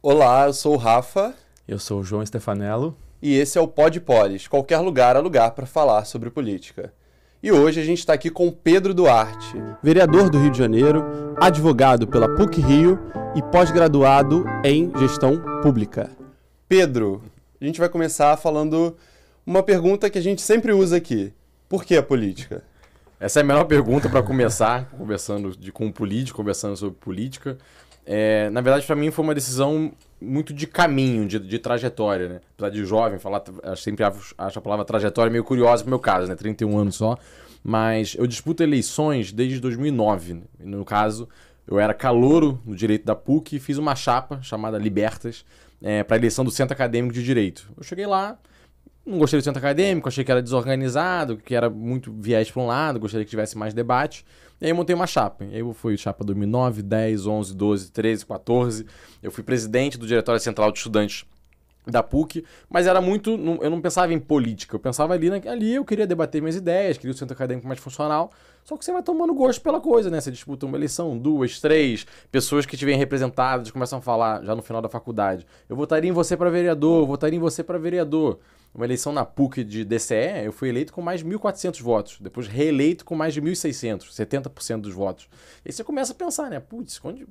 Olá, eu sou o Rafa Eu sou o João Stefanello. e esse é o Pod Polis. Qualquer lugar é lugar para falar sobre política. E hoje a gente está aqui com Pedro Duarte, vereador do Rio de Janeiro, advogado pela PUC-Rio e pós-graduado em gestão pública. Pedro, a gente vai começar falando uma pergunta que a gente sempre usa aqui. Por que a política? Essa é a melhor pergunta para começar, com um político, conversando sobre política. Na verdade, para mim foi uma decisão muito de caminho, de trajetória, né? Apesar de jovem, sempre acho a palavra trajetória meio curiosa pro meu caso, né? 31 anos só. Mas eu disputo eleições desde 2009. No caso, eu era calouro no direito da PUC e fiz uma chapa chamada Libertas para a eleição do Centro Acadêmico de Direito. Eu cheguei lá, não gostei do centro acadêmico, achei que era desorganizado, que era muito viés para um lado, gostaria que tivesse mais debate. E aí eu montei uma chapa. E aí eu fui chapa 2009, 10, 11, 12, 13, 14. Eu fui presidente do Diretório Central de Estudantes da PUC, mas era muito... Eu não pensava em política, eu pensava ali eu queria debater minhas ideias, queria o centro acadêmico mais funcional, só que você vai tomando gosto pela coisa, né? Você disputa uma eleição, 2, 3, pessoas que te veem representadas começam a falar já no final da faculdade, eu votaria em você para vereador, eu votaria em você para vereador. Uma eleição na PUC de DCE, eu fui eleito com mais de 1.400 votos, depois reeleito com mais de 1.600, 70% dos votos. E aí você começa a pensar, né? Putz, onde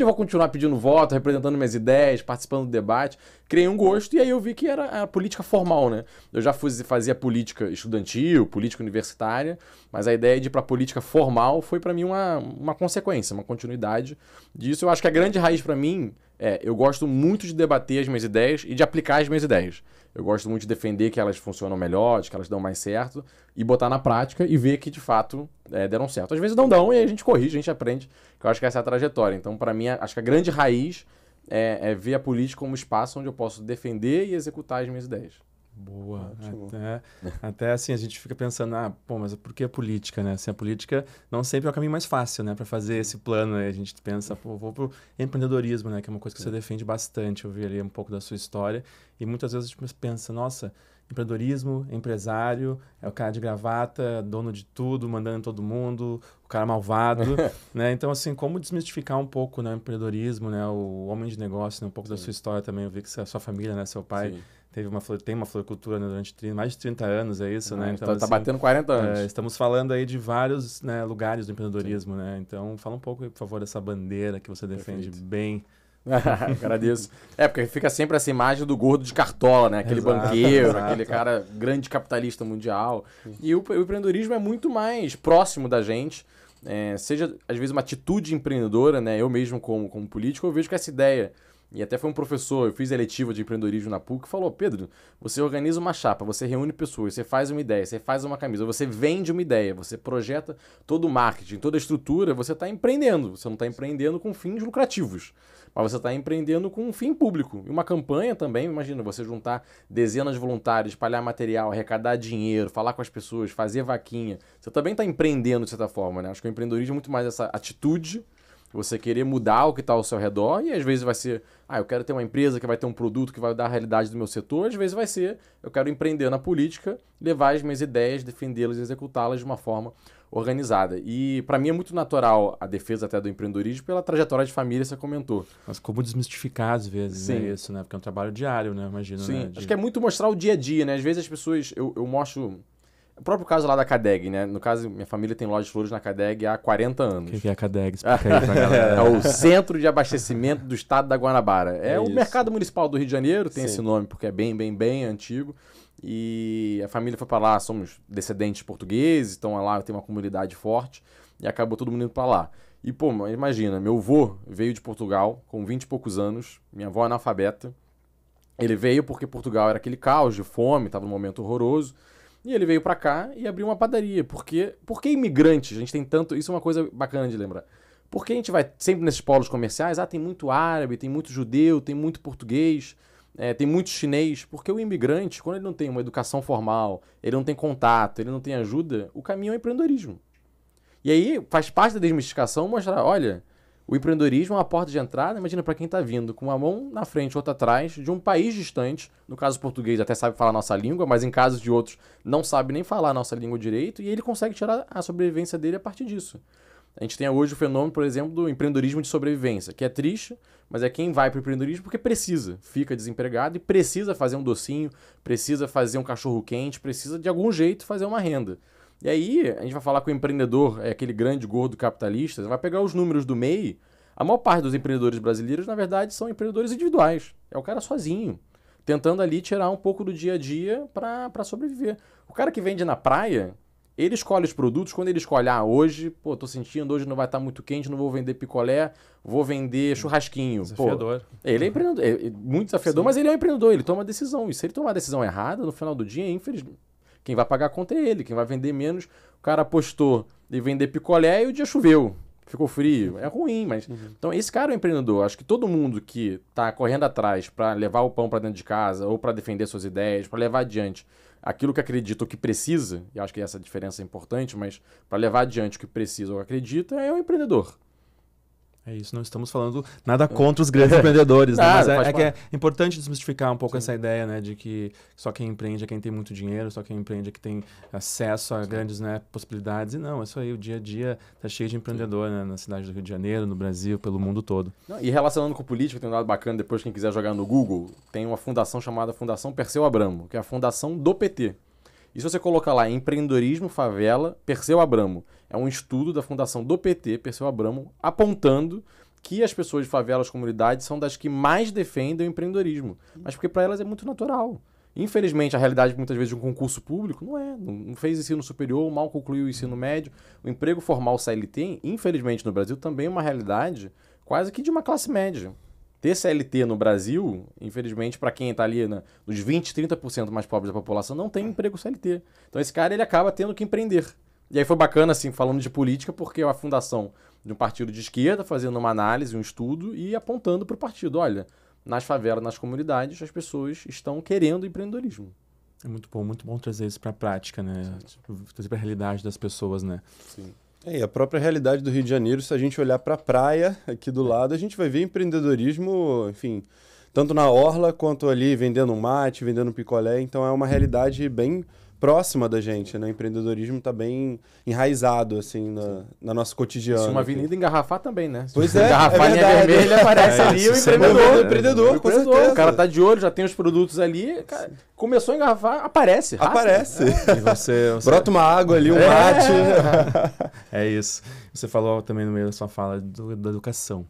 eu vou continuar pedindo voto, representando minhas ideias, participando do debate? Criei um gosto e aí eu vi que era a política formal, né? Eu já fazia política estudantil, política universitária, mas a ideia de ir para a política formal foi para mim uma consequência, uma continuidade disso. Eu acho que a grande raiz para mim eu gosto muito de debater as minhas ideias e de aplicar as minhas ideias. Eu gosto muito de defender que elas funcionam melhor, de que elas dão mais certo, e botar na prática e ver que, de fato, deram certo. Às vezes não dão, e aí a gente corrige, a gente aprende, que eu acho que essa é a trajetória. Então, para mim, acho que a grande raiz é ver a política como um espaço onde eu posso defender e executar as minhas ideias. Boa. Até assim, a gente fica pensando, mas por que a política, né? Assim, a política não sempre é o caminho mais fácil, né? Para fazer esse plano, aí a gente pensa, vou pro empreendedorismo, né? Que é uma coisa que você defende bastante. Eu vi ali um pouco da sua história e muitas vezes a gente pensa, nossa, empreendedorismo, empresário, é o cara de gravata, dono de tudo, mandando em todo mundo, o cara malvado, né? Então, assim, como desmistificar um pouco, né, o empreendedorismo, né? O homem de negócio, né? Um pouco da sua história também. Eu vi que a sua família, né? Seu pai... Sim. Tem uma floricultura, né, durante mais de 30 anos, é isso, né? Então, Então, tá assim, batendo 40 anos. Estamos falando aí de vários, né, lugares do empreendedorismo, né? Então, fala um pouco aí, por favor, dessa bandeira que você defende bem. Agradeço. Porque fica sempre essa imagem do gordo de cartola, né? Aquele banqueiro, aquele cara grande capitalista mundial. E o empreendedorismo é muito mais próximo da gente. Seja, às vezes, uma atitude empreendedora, né? Eu mesmo, como político, eu vejo que essa ideia... E até foi um professor, eu fiz eletiva de empreendedorismo na PUC, que falou, Pedro, você organiza uma chapa, você reúne pessoas, você faz uma ideia, você faz uma camisa, você vende uma ideia, você projeta todo o marketing, toda a estrutura, você está empreendendo. Você não está empreendendo com fins lucrativos, mas você está empreendendo com um fim público. E uma campanha também, imagina, você juntar dezenas de voluntários, espalhar material, arrecadar dinheiro, falar com as pessoas, fazer vaquinha. Você também está empreendendo de certa forma, né? Acho que o empreendedorismo é muito mais essa atitude, você querer mudar o que está ao seu redor, e às vezes vai ser, eu quero ter uma empresa que vai ter um produto que vai dar a realidade do meu setor, às vezes vai ser, eu quero empreender na política, levar as minhas ideias, defendê-las e executá-las de uma forma organizada. E para mim é muito natural a defesa até do empreendedorismo pela trajetória de família, você comentou. Mas como desmistificar às vezes, né, isso, né? Porque é um trabalho diário, né? Imagino, Sim, né? Acho que é muito mostrar o dia a dia, né? Às vezes as pessoas, eu mostro... O próprio caso lá da CADEG, né? No caso, minha família tem loja de flores na CADEG há 40 anos. O que é a CADEG? Explica aí pra galera. É o Centro de Abastecimento do Estado da Guanabara. É o isso. Mercado Municipal do Rio de Janeiro, tem Sim. esse nome porque é bem antigo. E a família foi para lá, somos descendentes portugueses, então lá tem uma comunidade forte e acabou todo mundo indo para lá. E, imagina, meu avô veio de Portugal com 20 e poucos anos, minha avó é analfabeta. Ele veio porque Portugal era aquele caos de fome, estava num momento horroroso. E ele veio pra cá e abriu uma padaria. Por que imigrantes? A gente tem tanto... Isso é uma coisa bacana de lembrar. Por que a gente vai sempre nesses polos comerciais? Tem muito árabe, tem muito judeu, tem muito português, tem muito chinês. Porque o imigrante, quando ele não tem uma educação formal, ele não tem contato, ele não tem ajuda, o caminho é o empreendedorismo. E aí faz parte da desmistificação mostrar, olha... O empreendedorismo é uma porta de entrada, imagina, para quem está vindo com uma mão na frente e outra atrás, de um país distante, no caso português até sabe falar a nossa língua, mas em casos de outros não sabe nem falar a nossa língua direito, e ele consegue tirar a sobrevivência dele a partir disso. A gente tem hoje o fenômeno, por exemplo, do empreendedorismo de sobrevivência, que é triste, mas é quem vai para o empreendedorismo porque precisa, fica desempregado e precisa fazer um docinho, precisa fazer um cachorro-quente, precisa de algum jeito fazer uma renda. E aí, a gente vai falar com o empreendedor, aquele grande gordo capitalista, vai pegar os números do MEI, a maior parte dos empreendedores brasileiros, na verdade, são empreendedores individuais. É o cara sozinho, tentando ali tirar um pouco do dia a dia para sobreviver. O cara que vende na praia, ele escolhe os produtos, quando ele escolhe, hoje, tô sentindo, hoje não vai estar muito quente, não vou vender picolé, vou vender churrasquinho. Desafiador. Ele é empreendedor, muito desafiador, mas ele é um empreendedor, ele toma decisão. E se ele tomar a decisão errada, no final do dia, infelizmente, quem vai pagar a conta é ele, quem vai vender menos. O cara apostou em vender picolé e o dia choveu. Ficou frio. É ruim, mas... Então, esse cara é um empreendedor. Acho que todo mundo que está correndo atrás para levar o pão para dentro de casa ou para defender suas ideias, para levar adiante aquilo que acredita ou que precisa, e acho que essa diferença é importante, mas para levar adiante o que precisa ou acredita, é um empreendedor. É isso, não estamos falando nada contra os grandes empreendedores, né? Mas é que é importante desmistificar um pouco essa ideia, né, de que só quem empreende é quem tem muito dinheiro, só quem empreende é que tem acesso a grandes, né, possibilidades. E não, é isso aí, o dia a dia tá cheio de empreendedor, né, na cidade do Rio de Janeiro, no Brasil, pelo mundo todo. E relacionando com política, tem um lado bacana, depois quem quiser jogar no Google, tem uma fundação chamada Fundação Perseu Abramo, que é a fundação do PT. E se você colocar lá empreendedorismo, favela, Perseu Abramo, é um estudo da fundação do PT, Perseu Abramo, apontando que as pessoas de favelas, comunidades, são das que mais defendem o empreendedorismo. Mas porque para elas é muito natural. Infelizmente, a realidade muitas vezes de um concurso público não é. Não fez ensino superior, mal concluiu o ensino médio. O emprego formal CLT, infelizmente no Brasil, também é uma realidade quase que de uma classe média. Ter CLT no Brasil, infelizmente, para quem está ali nos 20%, 30% mais pobres da população, não tem emprego CLT. Então esse cara ele acaba tendo que empreender. E aí foi bacana, assim, falando de política, porque é a fundação de um partido de esquerda fazendo uma análise, um estudo e apontando para o partido. Olha, nas favelas, nas comunidades, as pessoas estão querendo empreendedorismo. É muito bom trazer isso para a prática, né? Trazer para a realidade das pessoas, né? Sim. E a própria realidade do Rio de Janeiro, se a gente olhar para a praia aqui do lado, a gente vai ver empreendedorismo, enfim, tanto na orla quanto ali vendendo um mate, vendendo um picolé. Então é uma realidade bem próxima da gente, né? O empreendedorismo está bem enraizado, assim, na nosso cotidiano. Se uma avenida engarrafar também, né? Pois é, engarrafar a linha vermelha, aparece ali o empreendedor. Com certeza. O cara tá de olho, já tem os produtos ali, cara, começou a engarrafar, aparece. Aparece. E você... Brota uma água ali, um mate. É isso. Você falou também no meio da sua fala da educação.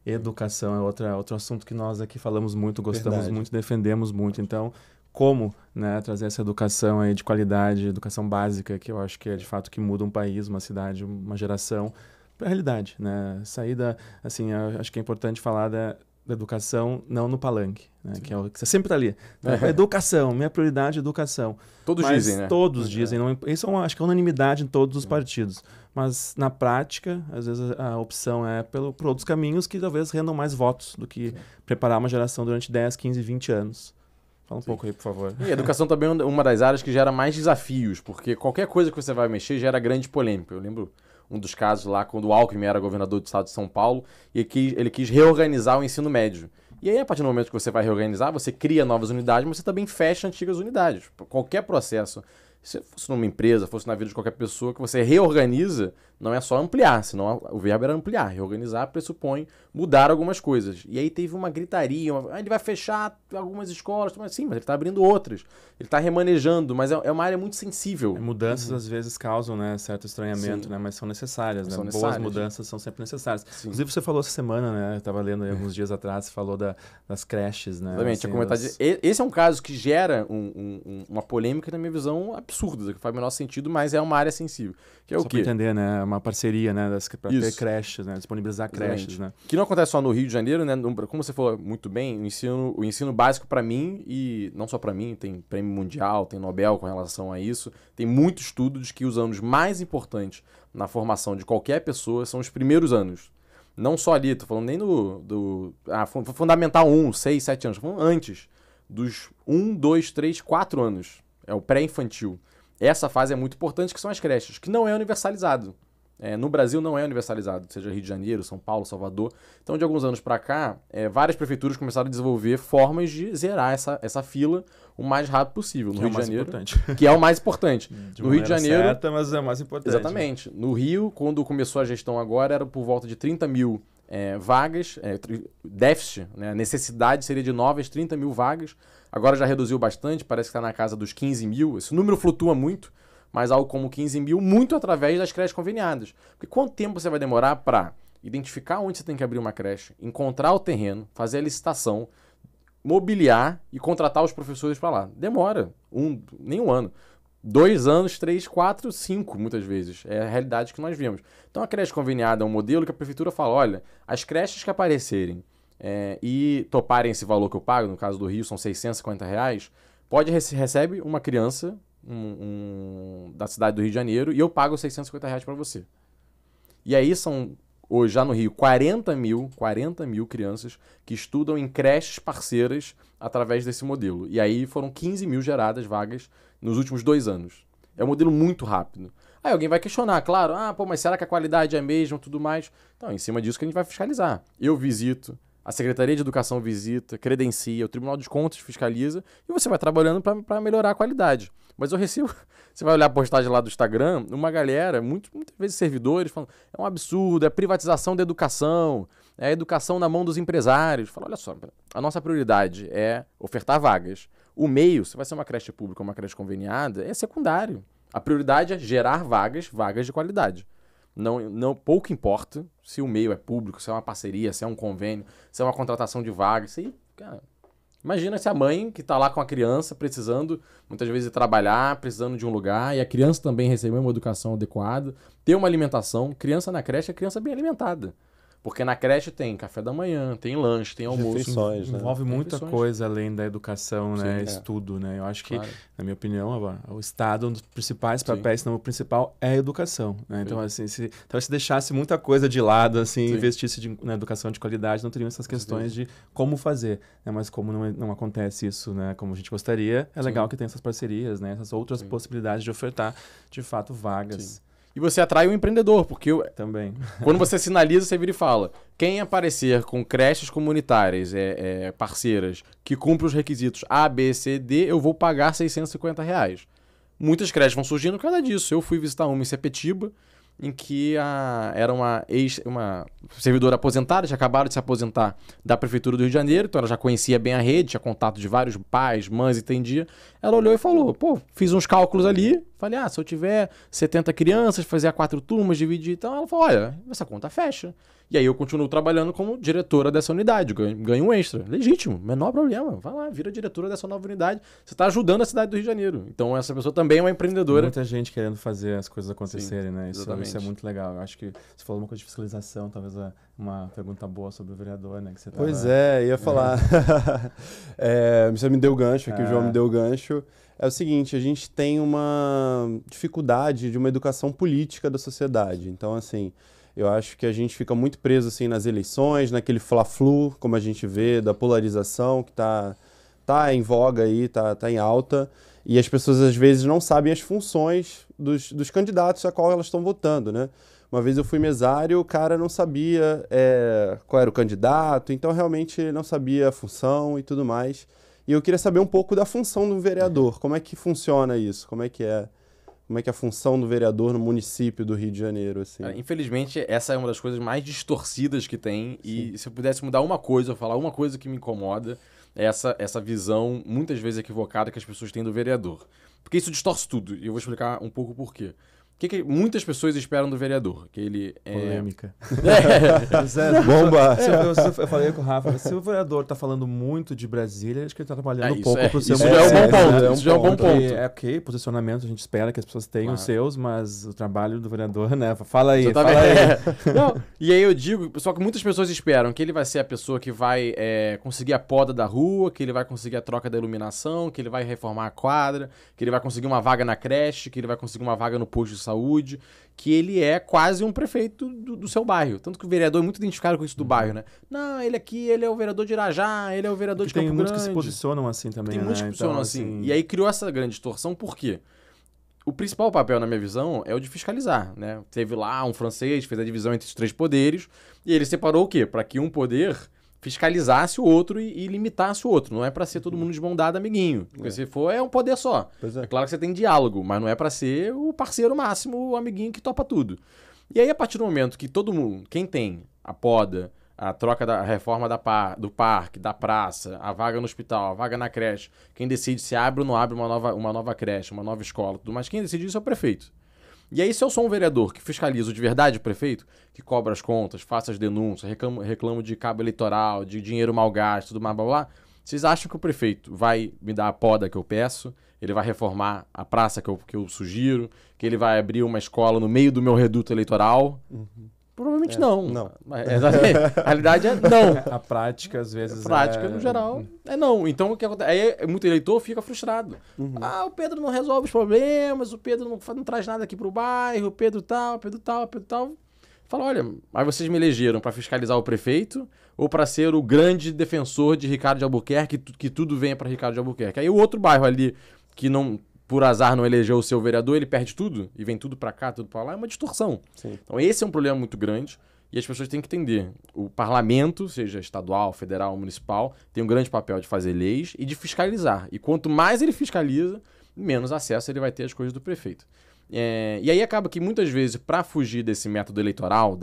Educação é outro assunto que nós aqui falamos muito, gostamos muito, defendemos muito. Então, como, né, trazer essa educação aí de qualidade, educação básica, que eu acho que é de fato que muda um país, uma cidade, uma geração, para a realidade, né? Saída, assim, acho que é importante falar da educação não no palanque, né? Que é o que você sempre está ali. Então, educação, minha prioridade é educação. Todos mas dizem, né? Todos dizem. Não, isso acho que é unanimidade em todos os partidos. Mas na prática, às vezes a opção é por outros caminhos que talvez rendam mais votos do que preparar uma geração durante 10, 15, 20 anos. Fala um pouco aí, por favor. E a educação também é uma das áreas que gera mais desafios, porque qualquer coisa que você vai mexer gera grande polêmica. Eu lembro um dos casos lá, quando o Alckmin era governador do estado de São Paulo, e ele quis reorganizar o ensino médio. E aí, a partir do momento que você vai reorganizar, você cria novas unidades, mas você também fecha antigas unidades. Qualquer processo, se fosse numa empresa, fosse na vida de qualquer pessoa, que você reorganiza, não é só ampliar, senão o verbo era ampliar. Reorganizar pressupõe mudar algumas coisas. E aí teve uma gritaria, ele vai fechar algumas escolas, mas sim, mas ele está abrindo outras. Ele está remanejando, mas é uma área muito sensível. Mudanças às vezes causam, né, certo estranhamento, né, mas são necessárias. Né? Boas mudanças são sempre necessárias. Sim. Inclusive você falou essa semana, né, eu estava lendo aí alguns dias atrás, você falou das creches. Né, exatamente, assim, esse é um caso que gera uma polêmica, na minha visão, absurda, que faz o menor sentido, mas é uma área sensível. Que é só o quê? Para entender, né, uma parceria, né, para ter creches, né, disponibilizar creches, né. Que não acontece só no Rio de Janeiro, né, como você falou muito bem, o ensino básico para mim, e não só para mim, tem prêmio mundial, tem Nobel com relação a isso, tem muito estudo de que os anos mais importantes na formação de qualquer pessoa são os primeiros anos. Não só ali, tô falando nem fundamental 1, 6, 7 anos, tô falando antes dos 1, 2, 3, 4 anos. É o pré-infantil. Essa fase é muito importante, que são as creches, que não é universalizado. no Brasil não é universalizado, seja Rio de Janeiro, São Paulo, Salvador. Então, de alguns anos para cá, várias prefeituras começaram a desenvolver formas de zerar essa fila o mais rápido possível. No Rio de Janeiro, que é o mais importante. No Rio de Janeiro, certa, mas é o mais importante. Exatamente. No Rio, quando começou a gestão agora, era por volta de 30 mil vagas, déficit, né? A necessidade seria de novas 30 mil vagas. Agora já reduziu bastante, parece que está na casa dos 15 mil. Esse número flutua muito, mas algo como 15 mil, muito através das creches conveniadas. Porque quanto tempo você vai demorar para identificar onde você tem que abrir uma creche, encontrar o terreno, fazer a licitação, mobiliar e contratar os professores para lá? Demora nem um ano. 2 anos, 3, 4, 5, muitas vezes. É a realidade que nós vemos. Então, a creche conveniada é um modelo que a prefeitura fala, olha, as creches que aparecerem e toparem esse valor que eu pago, no caso do Rio são R$650, recebe uma criança da cidade do Rio de Janeiro e eu pago R$650 para você. E aí são, hoje já no Rio, 40 mil crianças que estudam em creches parceiras através desse modelo. E aí foram 15 mil geradas vagas nos últimos 2 anos. É um modelo muito rápido. Aí alguém vai questionar, claro, mas será que a qualidade é a mesma e tudo mais? Então, em cima disso que a gente vai fiscalizar. Eu visito, a Secretaria de Educação visita, credencia, o Tribunal de Contas fiscaliza e você vai trabalhando para melhorar a qualidade. Mas eu recebo, você vai olhar a postagem lá do Instagram, uma galera, muitas vezes servidores, falando, é um absurdo, é privatização da educação, é a educação na mão dos empresários. Fala, olha só, a nossa prioridade é ofertar vagas. O meio, se vai ser uma creche pública ou uma creche conveniada, é secundário. A prioridade é gerar vagas de qualidade. Pouco importa se o meio é público, se é uma parceria, se é um convênio, se é uma contratação de vagas. Isso aí, cara, imagina se a mãe que está lá com a criança precisando, muitas vezes, trabalhar, precisando de um lugar, e a criança também receber uma educação adequada, ter uma alimentação. Criança na creche é criança bem alimentada. Porque na creche tem café da manhã, tem lanche, tem almoço. Refeições, né? Envolve muita coisa além da educação, né? Estudo, né? Eu acho que, na minha opinião, o Estado, um dos principais papéis, se não o principal, é a educação, né? Então, assim, se deixasse muita coisa de lado, assim, investisse na educação de qualidade, não teriam essas questões de como fazer, né? Mas como não acontece isso, né? Como a gente gostaria, é legal que tenha essas parcerias, né? Essas outras possibilidades de ofertar, de fato, vagas. Sim. E você atrai o empreendedor, porque também. Quando você sinaliza, você vira e fala, quem aparecer com creches comunitárias parceiras que cumprem os requisitos A, B, C, D, eu vou pagar R$650. Muitas creches vão surgindo por causa disso. Eu fui visitar uma em Sepetiba, em que era uma servidora aposentada, tinha acabado de se aposentar da Prefeitura do Rio de Janeiro, então ela já conhecia bem a rede, tinha contato de vários pais, mães, entendia. Ela olhou e falou, fiz uns cálculos ali, falei, se eu tiver 70 crianças, fazer 4 turmas, dividir, então ela falou, olha, essa conta fecha. E aí eu continuo trabalhando como diretora dessa unidade, ganho um extra. Legítimo, menor problema. Vai lá, vira diretora dessa nova unidade. Você está ajudando a cidade do Rio de Janeiro. Então essa pessoa também é uma empreendedora. Muita gente querendo fazer as coisas acontecerem, né? Isso é muito legal. Eu acho que você falou uma coisa de fiscalização, talvez uma pergunta boa sobre o vereador, né? Que você Pois ia falar. Você me deu o gancho aqui, o João me deu o gancho. É o seguinte, a gente tem uma dificuldade de uma educação política da sociedade. Então, assim, eu acho que a gente fica muito preso assim, nas eleições, naquele fla-flu, como a gente vê, da polarização que tá em voga aí, tá em alta. E as pessoas, às vezes, não sabem as funções dos candidatos a qual elas estão votando, né? Uma vez eu fui mesário, o cara não sabia qual era o candidato, então realmente não sabia a função e tudo mais. E eu queria saber um pouco da função do vereador. Como é que funciona isso? Como é que é a função do vereador no município do Rio de Janeiro? Assim? Infelizmente, essa é uma das coisas mais distorcidas que tem. E se eu pudesse mudar uma coisa, ou falar uma coisa que me incomoda, é essa visão, muitas vezes equivocada, que as pessoas têm do vereador. Porque isso distorce tudo. E eu vou explicar um pouco por quê. O que muitas pessoas esperam do vereador? Que ele polêmica. Bomba! Eu falei com o Rafa, se o vereador está falando muito de Brasília, acho que ele está trabalhando um pouco para o seu Isso já é um bom ponto. Isso já é um bom ponto. Ok, posicionamento, a gente espera que as pessoas tenham os seus, mas o trabalho do vereador, né? Fala aí. Não, e aí eu digo, só que muitas pessoas esperam que ele vai ser a pessoa que vai conseguir a poda da rua, que ele vai conseguir a troca da iluminação, que ele vai reformar a quadra, que ele vai conseguir uma vaga na creche, que ele vai conseguir uma vaga no posto de saúde, que ele é quase um prefeito do seu bairro. Tanto que o vereador é muito identificado com isso do bairro, né? Não, ele é o vereador de Irajá, ele é o vereador de Campo Grande. Tem muitos que se posicionam assim também, Tem muitos que se posicionam assim. E aí criou essa grande distorção, por quê? o principal papel, na minha visão, é o de fiscalizar, né? Teve lá um francês, fez a divisão entre os 3 poderes, e ele separou o quê? Para que um poder fiscalizasse o outro e limitasse o outro. Não é para ser todo mundo de mão dada, amiguinho. Porque se for, é um poder só. É claro que você tem diálogo, mas não é para ser o parceiro máximo, o amiguinho que topa tudo. E aí, a partir do momento que todo mundo, quem tem a poda, a troca da reforma do parque, da praça, a vaga no hospital, a vaga na creche, quem decide se abre ou não abre uma nova creche, uma nova escola, tudo mais, quem decide isso é o prefeito. E aí, se eu sou um vereador que fiscaliza de verdade o prefeito, que cobra as contas, faça as denúncias, reclamo de cabo eleitoral, de dinheiro mal gasto, tudo mais, blá, blá, vocês acham que o prefeito vai me dar a poda que eu peço? Ele vai reformar a praça que eu sugiro? Que ele vai abrir uma escola no meio do meu reduto eleitoral? Provavelmente não. A realidade é não. A prática, às vezes. A prática, no geral, é não. Então, o que acontece? Aí, muito eleitor fica frustrado. O Pedro não resolve os problemas, o Pedro não traz nada aqui pro bairro, o Pedro tal. Fala, olha, mas vocês me elegeram para fiscalizar o prefeito ou para ser o grande defensor de Ricardo de Albuquerque, que tudo venha para Ricardo de Albuquerque? Aí o outro bairro ali, que não, por azar não elegeu o seu vereador, ele perde tudo e vem tudo para cá, tudo para lá, é uma distorção. Sim. Então esse é um problema muito grande e as pessoas têm que entender. O parlamento, seja estadual, federal, municipal, tem um grande papel de fazer leis e de fiscalizar. E quanto mais ele fiscaliza, menos acesso ele vai ter às coisas do prefeito. E aí acaba que muitas vezes, para fugir desse método eleitoral,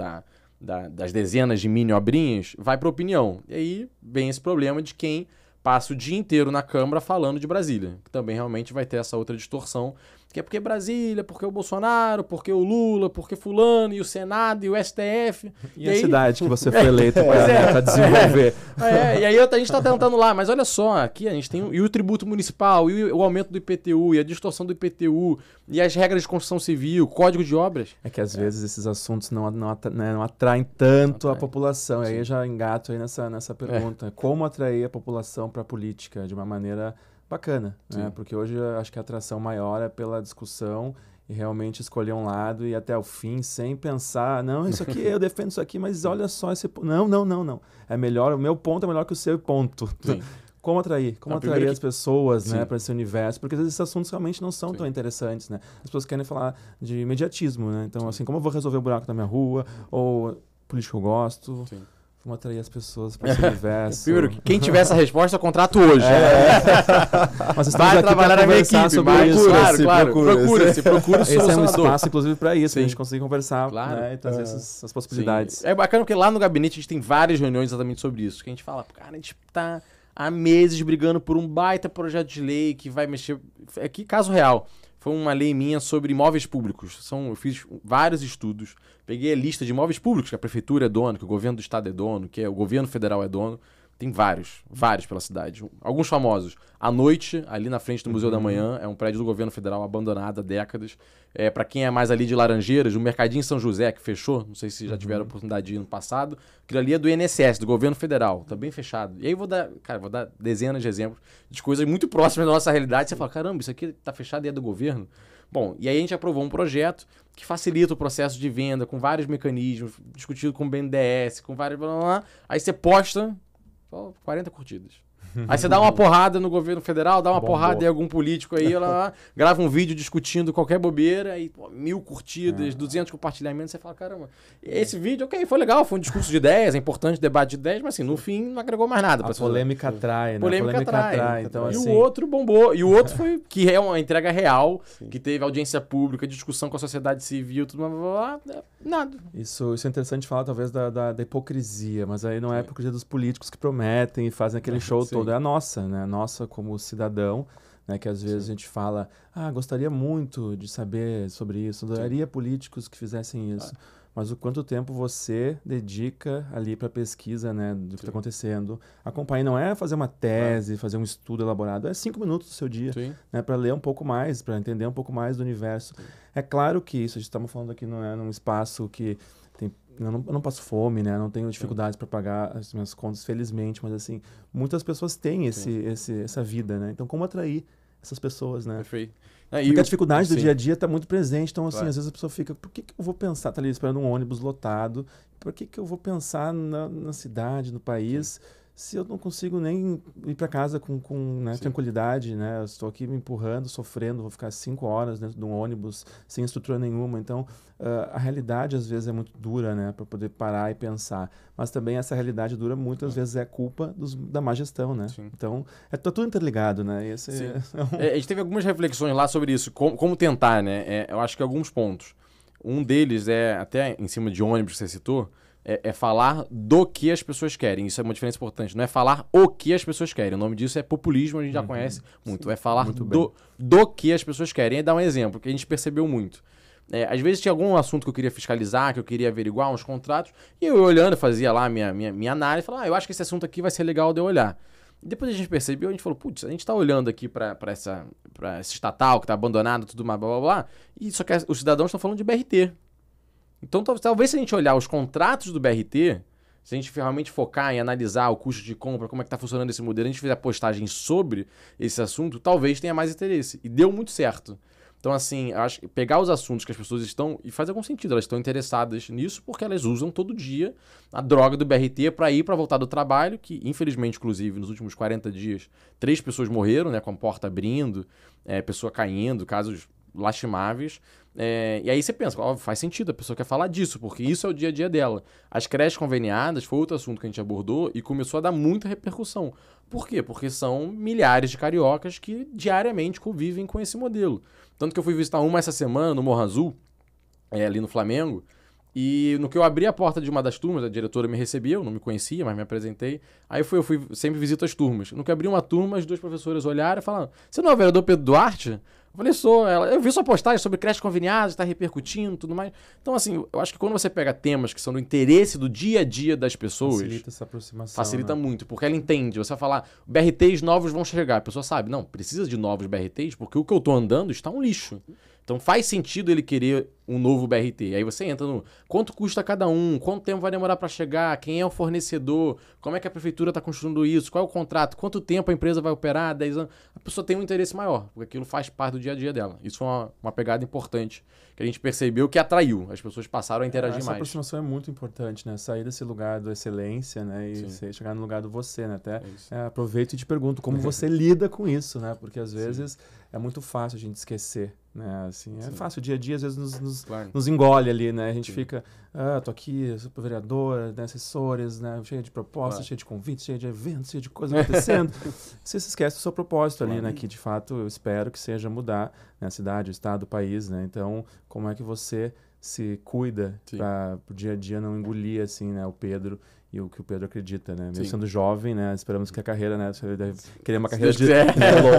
das dezenas de mini obrinhas, vai para opinião. E aí vem esse problema de quem passa o dia inteiro na Câmara falando de Brasília, que também realmente vai ter essa outra distorção, que é porque Brasília, porque o Bolsonaro, porque o Lula, porque fulano, e o Senado, e o STF. E a aí... cidade que você foi eleito para desenvolver. E aí a gente está tentando lá, mas olha só, aqui a gente tem e o tributo municipal, e o aumento do IPTU, e a distorção do IPTU, e as regras de construção civil, código de obras. É que às vezes esses assuntos não atraem tanto a população. Sim. E aí eu já engato aí nessa pergunta. Como atrair a população para a política de uma maneira bacana, né? Porque hoje eu acho que a atração maior é pela discussão e realmente escolher um lado e ir até o fim sem pensar, não, isso aqui, eu defendo isso aqui, mas olha só esse... Não. É melhor, o meu ponto é melhor que o seu ponto. Sim. Como atrair as pessoas, né, para esse universo, porque às vezes esses assuntos realmente não são tão interessantes, né? As pessoas querem falar de imediatismo, né? Então, assim, como eu vou resolver o buraco da minha rua, ou político que eu gosto... Sim. Vamos atrair as pessoas para esse universo. Primeiro, quem tiver essa resposta, contrato hoje. Mas vai trabalhar na minha equipe sobre isso. Procura esse é um espaço, inclusive, para isso, para a gente conseguir conversar, né, e trazer essas possibilidades. Sim. É bacana porque lá no gabinete a gente tem várias reuniões exatamente sobre isso. Que a gente fala, cara, a gente tá há meses brigando por um baita projeto de lei que vai mexer... Aqui, caso real. Foi uma lei minha sobre imóveis públicos. Eu fiz vários estudos, peguei a lista de imóveis públicos, que a prefeitura é dono, que o governo do estado é dono, que o governo federal é dono. Tem vários pela cidade. Alguns famosos. À noite, ali na frente do Museu da Manhã, é um prédio do governo federal abandonado há décadas. Para quem é mais ali de Laranjeiras, o Mercadinho São José, que fechou, não sei se já tiveram a oportunidade de ir no passado, aquilo ali é do INSS, do governo federal, tá bem fechado. E aí vou dar dezenas de exemplos de coisas muito próximas da nossa realidade. Você fala, caramba, isso aqui tá fechado e é do governo? Bom, e aí a gente aprovou um projeto que facilita o processo de venda, com vários mecanismos, discutido com o BNDES, com vários... Blá, blá, blá. Aí você posta... 40 curtidas. Aí você dá uma porrada no governo federal, dá uma porrada em algum político aí, ela grava um vídeo discutindo qualquer bobeira, aí 1000 curtidas, 200 compartilhamentos, você fala, caramba, esse vídeo, ok, foi legal, foi um discurso de ideias, é importante debate de ideias, mas assim, no fim não agregou mais nada. A polêmica atrai, né? Polêmica atrai. Então, e assim... o outro bombou. E o outro foi que é uma entrega real, que teve audiência pública, discussão com a sociedade civil, tudo, nada. Isso é interessante falar, talvez, da hipocrisia, mas aí não é a hipocrisia dos políticos que prometem e fazem aquele show todo, é a nossa, né? A nossa como cidadão, né? Que às vezes a gente fala, gostaria muito de saber sobre isso, adoraria políticos que fizessem isso. Mas o quanto tempo você dedica ali para pesquisa, né, do que está acontecendo. Acompanhar não é fazer uma tese, fazer um estudo elaborado, é 5 minutos do seu dia, né, para ler um pouco mais, para entender um pouco mais do universo. É claro que isso, a gente estamos falando aqui num espaço que tem... Eu não passo fome, né? Não tenho dificuldades para pagar as minhas contas, felizmente, mas assim, muitas pessoas têm essa vida, né? Então, como atrair essas pessoas, né? Perfeito. Porque a dificuldade do dia a dia está muito presente, então assim, às vezes a pessoa fica, por que eu vou pensar, tá ali esperando um ônibus lotado, por que eu vou pensar na cidade, no país, se eu não consigo nem ir para casa com né, tranquilidade, né? Eu estou aqui me empurrando, sofrendo, vou ficar 5 horas dentro de um ônibus sem estrutura nenhuma. Então, a realidade às vezes é muito dura, né? Para poder parar e pensar. Mas também essa realidade dura muitas vezes é culpa da má gestão, né? Sim. Então, tá tudo interligado, né? A gente teve algumas reflexões lá sobre isso, como tentar, né? Eu acho que alguns pontos. Um deles é, até em cima de ônibus que você citou, é falar do que as pessoas querem. Isso é uma diferença importante. Não é falar o que as pessoas querem. O nome disso é populismo, a gente já conhece muito. Sim, é falar do que as pessoas querem. E dar um exemplo, que a gente percebeu muito. Às vezes tinha algum assunto que eu queria fiscalizar, que eu queria averiguar, uns contratos, e eu olhando, fazia lá minha análise, falava, eu acho que esse assunto aqui vai ser legal de eu olhar. E depois a gente percebeu, a gente falou, putz, a gente tá olhando aqui para esse estatal que tá abandonado, tudo mais, blá, blá, blá, e só que os cidadãos estão falando de BRT. Então, talvez se a gente olhar os contratos do BRT, se a gente realmente focar em analisar o custo de compra, como é que está funcionando esse modelo, a gente fizer postagem sobre esse assunto, talvez tenha mais interesse. E deu muito certo. Então, assim, eu acho que pegar os assuntos que as pessoas estão... E faz algum sentido, elas estão interessadas nisso porque elas usam todo dia a droga do BRT para ir para voltar do trabalho, que infelizmente, inclusive, nos últimos 40 dias, 3 pessoas morreram, né, com a porta abrindo, pessoa caindo, casos lastimáveis. E aí você pensa, faz sentido, a pessoa quer falar disso, porque isso é o dia a dia dela. As creches conveniadas foi outro assunto que a gente abordou e começou a dar muita repercussão. Por quê? Porque são milhares de cariocas que diariamente convivem com esse modelo. Tanto que eu fui visitar uma essa semana no Morro Azul, ali no Flamengo, e no que eu abri a porta de uma das turmas, a diretora me recebeu, não me conhecia, mas me apresentei. Aí eu fui sempre visito as turmas. No que abri uma turma, as 2 professoras olharam e falaram, você não é o vereador Pedro Duarte? Eu falei, sou. Eu vi sua postagem sobre creches conveniadas, está repercutindo e tudo mais. Então, assim, eu acho que quando você pega temas que são do interesse do dia a dia das pessoas... Facilita essa aproximação. Facilita muito, porque ela entende. Você vai falar, BRTs novos vão chegar. A pessoa sabe, não, precisa de novos BRTs, porque o que eu estou andando está um lixo. Então faz sentido ele querer um novo BRT. Aí você entra no quanto custa cada um, quanto tempo vai demorar para chegar, quem é o fornecedor, como é que a prefeitura está construindo isso, qual é o contrato, quanto tempo a empresa vai operar, 10 anos. A pessoa tem um interesse maior, porque aquilo faz parte do dia a dia dela. Isso foi uma pegada importante que a gente percebeu que atraiu. As pessoas passaram a interagir mais. Essa aproximação é muito importante, né? Sair desse lugar da excelência, né? E chegar no lugar do você, né? Até aproveito e te pergunto como você lida com isso, né? Porque às vezes é muito fácil a gente esquecer, né? Assim, é fácil, o dia a dia às vezes nos engole ali, né? A gente fica, tô aqui, sou vereador, né? Assessores, né? Cheio de propostas, cheio de convites, cheio de eventos, cheio de coisas acontecendo. Você se esquece do seu propósito ali, né? Que de fato eu espero que seja mudar, né? A cidade, o estado, o país, né? Então, como é que você se cuida para o dia a dia não engolir, assim, né? O Pedro e o que o Pedro acredita, né? Mesmo sendo jovem, né? Esperamos que a carreira, né? Você deve querer uma carreira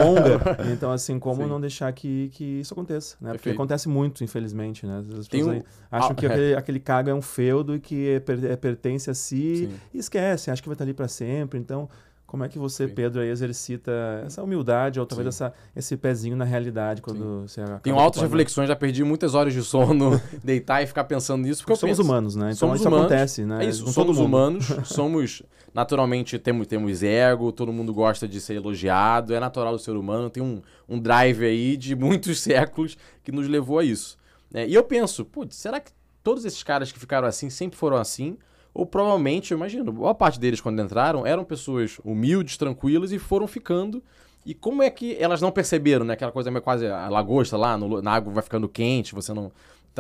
longa. Então, assim, como não deixar que isso aconteça, né? Porque acontece muito, infelizmente, né? As pessoas acham que aquele cargo é um feudo e que pertence a si e esquece, acha que vai estar ali para sempre. Então, como é que você, Pedro, aí exercita essa humildade ou talvez esse pezinho na realidade quando você acaba... Tenho altas reflexões, já perdi muitas horas de sono, deitar e ficar pensando nisso. Porque somos humanos, né? Então isso acontece, né? É isso, somos humanos, naturalmente temos ego, todo mundo gosta de ser elogiado, é natural do ser humano, tem um drive aí de muitos séculos que nos levou a isso. E eu penso, putz, será que todos esses caras que ficaram assim sempre foram assim? Ou provavelmente, eu imagino, boa parte deles quando entraram eram pessoas humildes, tranquilas e foram ficando. E como é que elas não perceberam, né? Aquela coisa meio quase a lagosta lá, na água vai ficando quente, você não...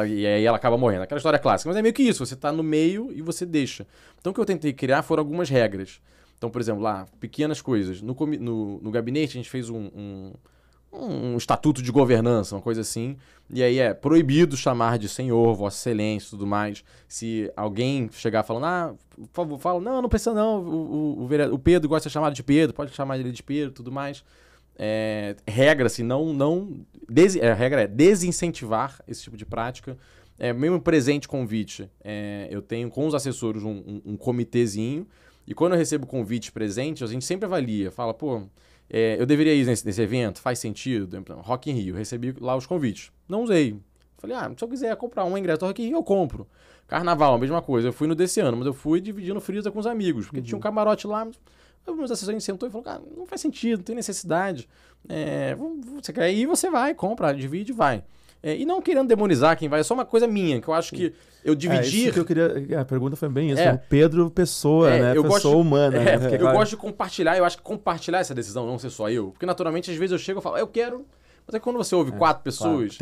E aí ela acaba morrendo. Aquela história clássica. Mas é meio que isso, você tá no meio e você deixa. Então o que eu tentei criar foram algumas regras. Então, por exemplo, lá, pequenas coisas. No gabinete a gente fez um estatuto de governança, uma coisa assim. E aí é proibido chamar de senhor, vossa excelência e tudo mais. Se alguém chegar falando, por favor, fala, não precisa não, o Pedro gosta de ser chamado de Pedro, pode chamar ele de Pedro e tudo mais. Regra, assim, a regra é desincentivar esse tipo de prática. Mesmo presente convite, eu tenho com os assessores um comitêzinho, e quando eu recebo convite presente, a gente sempre avalia, fala, eu deveria ir nesse evento? Faz sentido? Rock in Rio, recebi lá os convites. Não usei. Falei, se eu quiser comprar um ingresso do Rock in Rio, eu compro. Carnaval, a mesma coisa. Eu fui no desse ano, mas eu fui dividindo freezer com os amigos, porque tinha um camarote lá. Meus assessores sentou e falou, cara, não faz sentido, não tem necessidade. Você quer ir, você vai, compra, divide e vai. E não querendo demonizar quem vai, é só uma coisa minha, que eu acho que eu dividir... Isso que eu queria... A pergunta foi bem isso. O Pedro pessoa, né? Pessoa humana. Né? Porque, eu gosto de compartilhar, eu acho que compartilhar essa decisão, não ser só eu. Porque naturalmente, às vezes eu chego e falo, eu quero... Mas é que quando você ouve 4 pessoas... Claro. Mas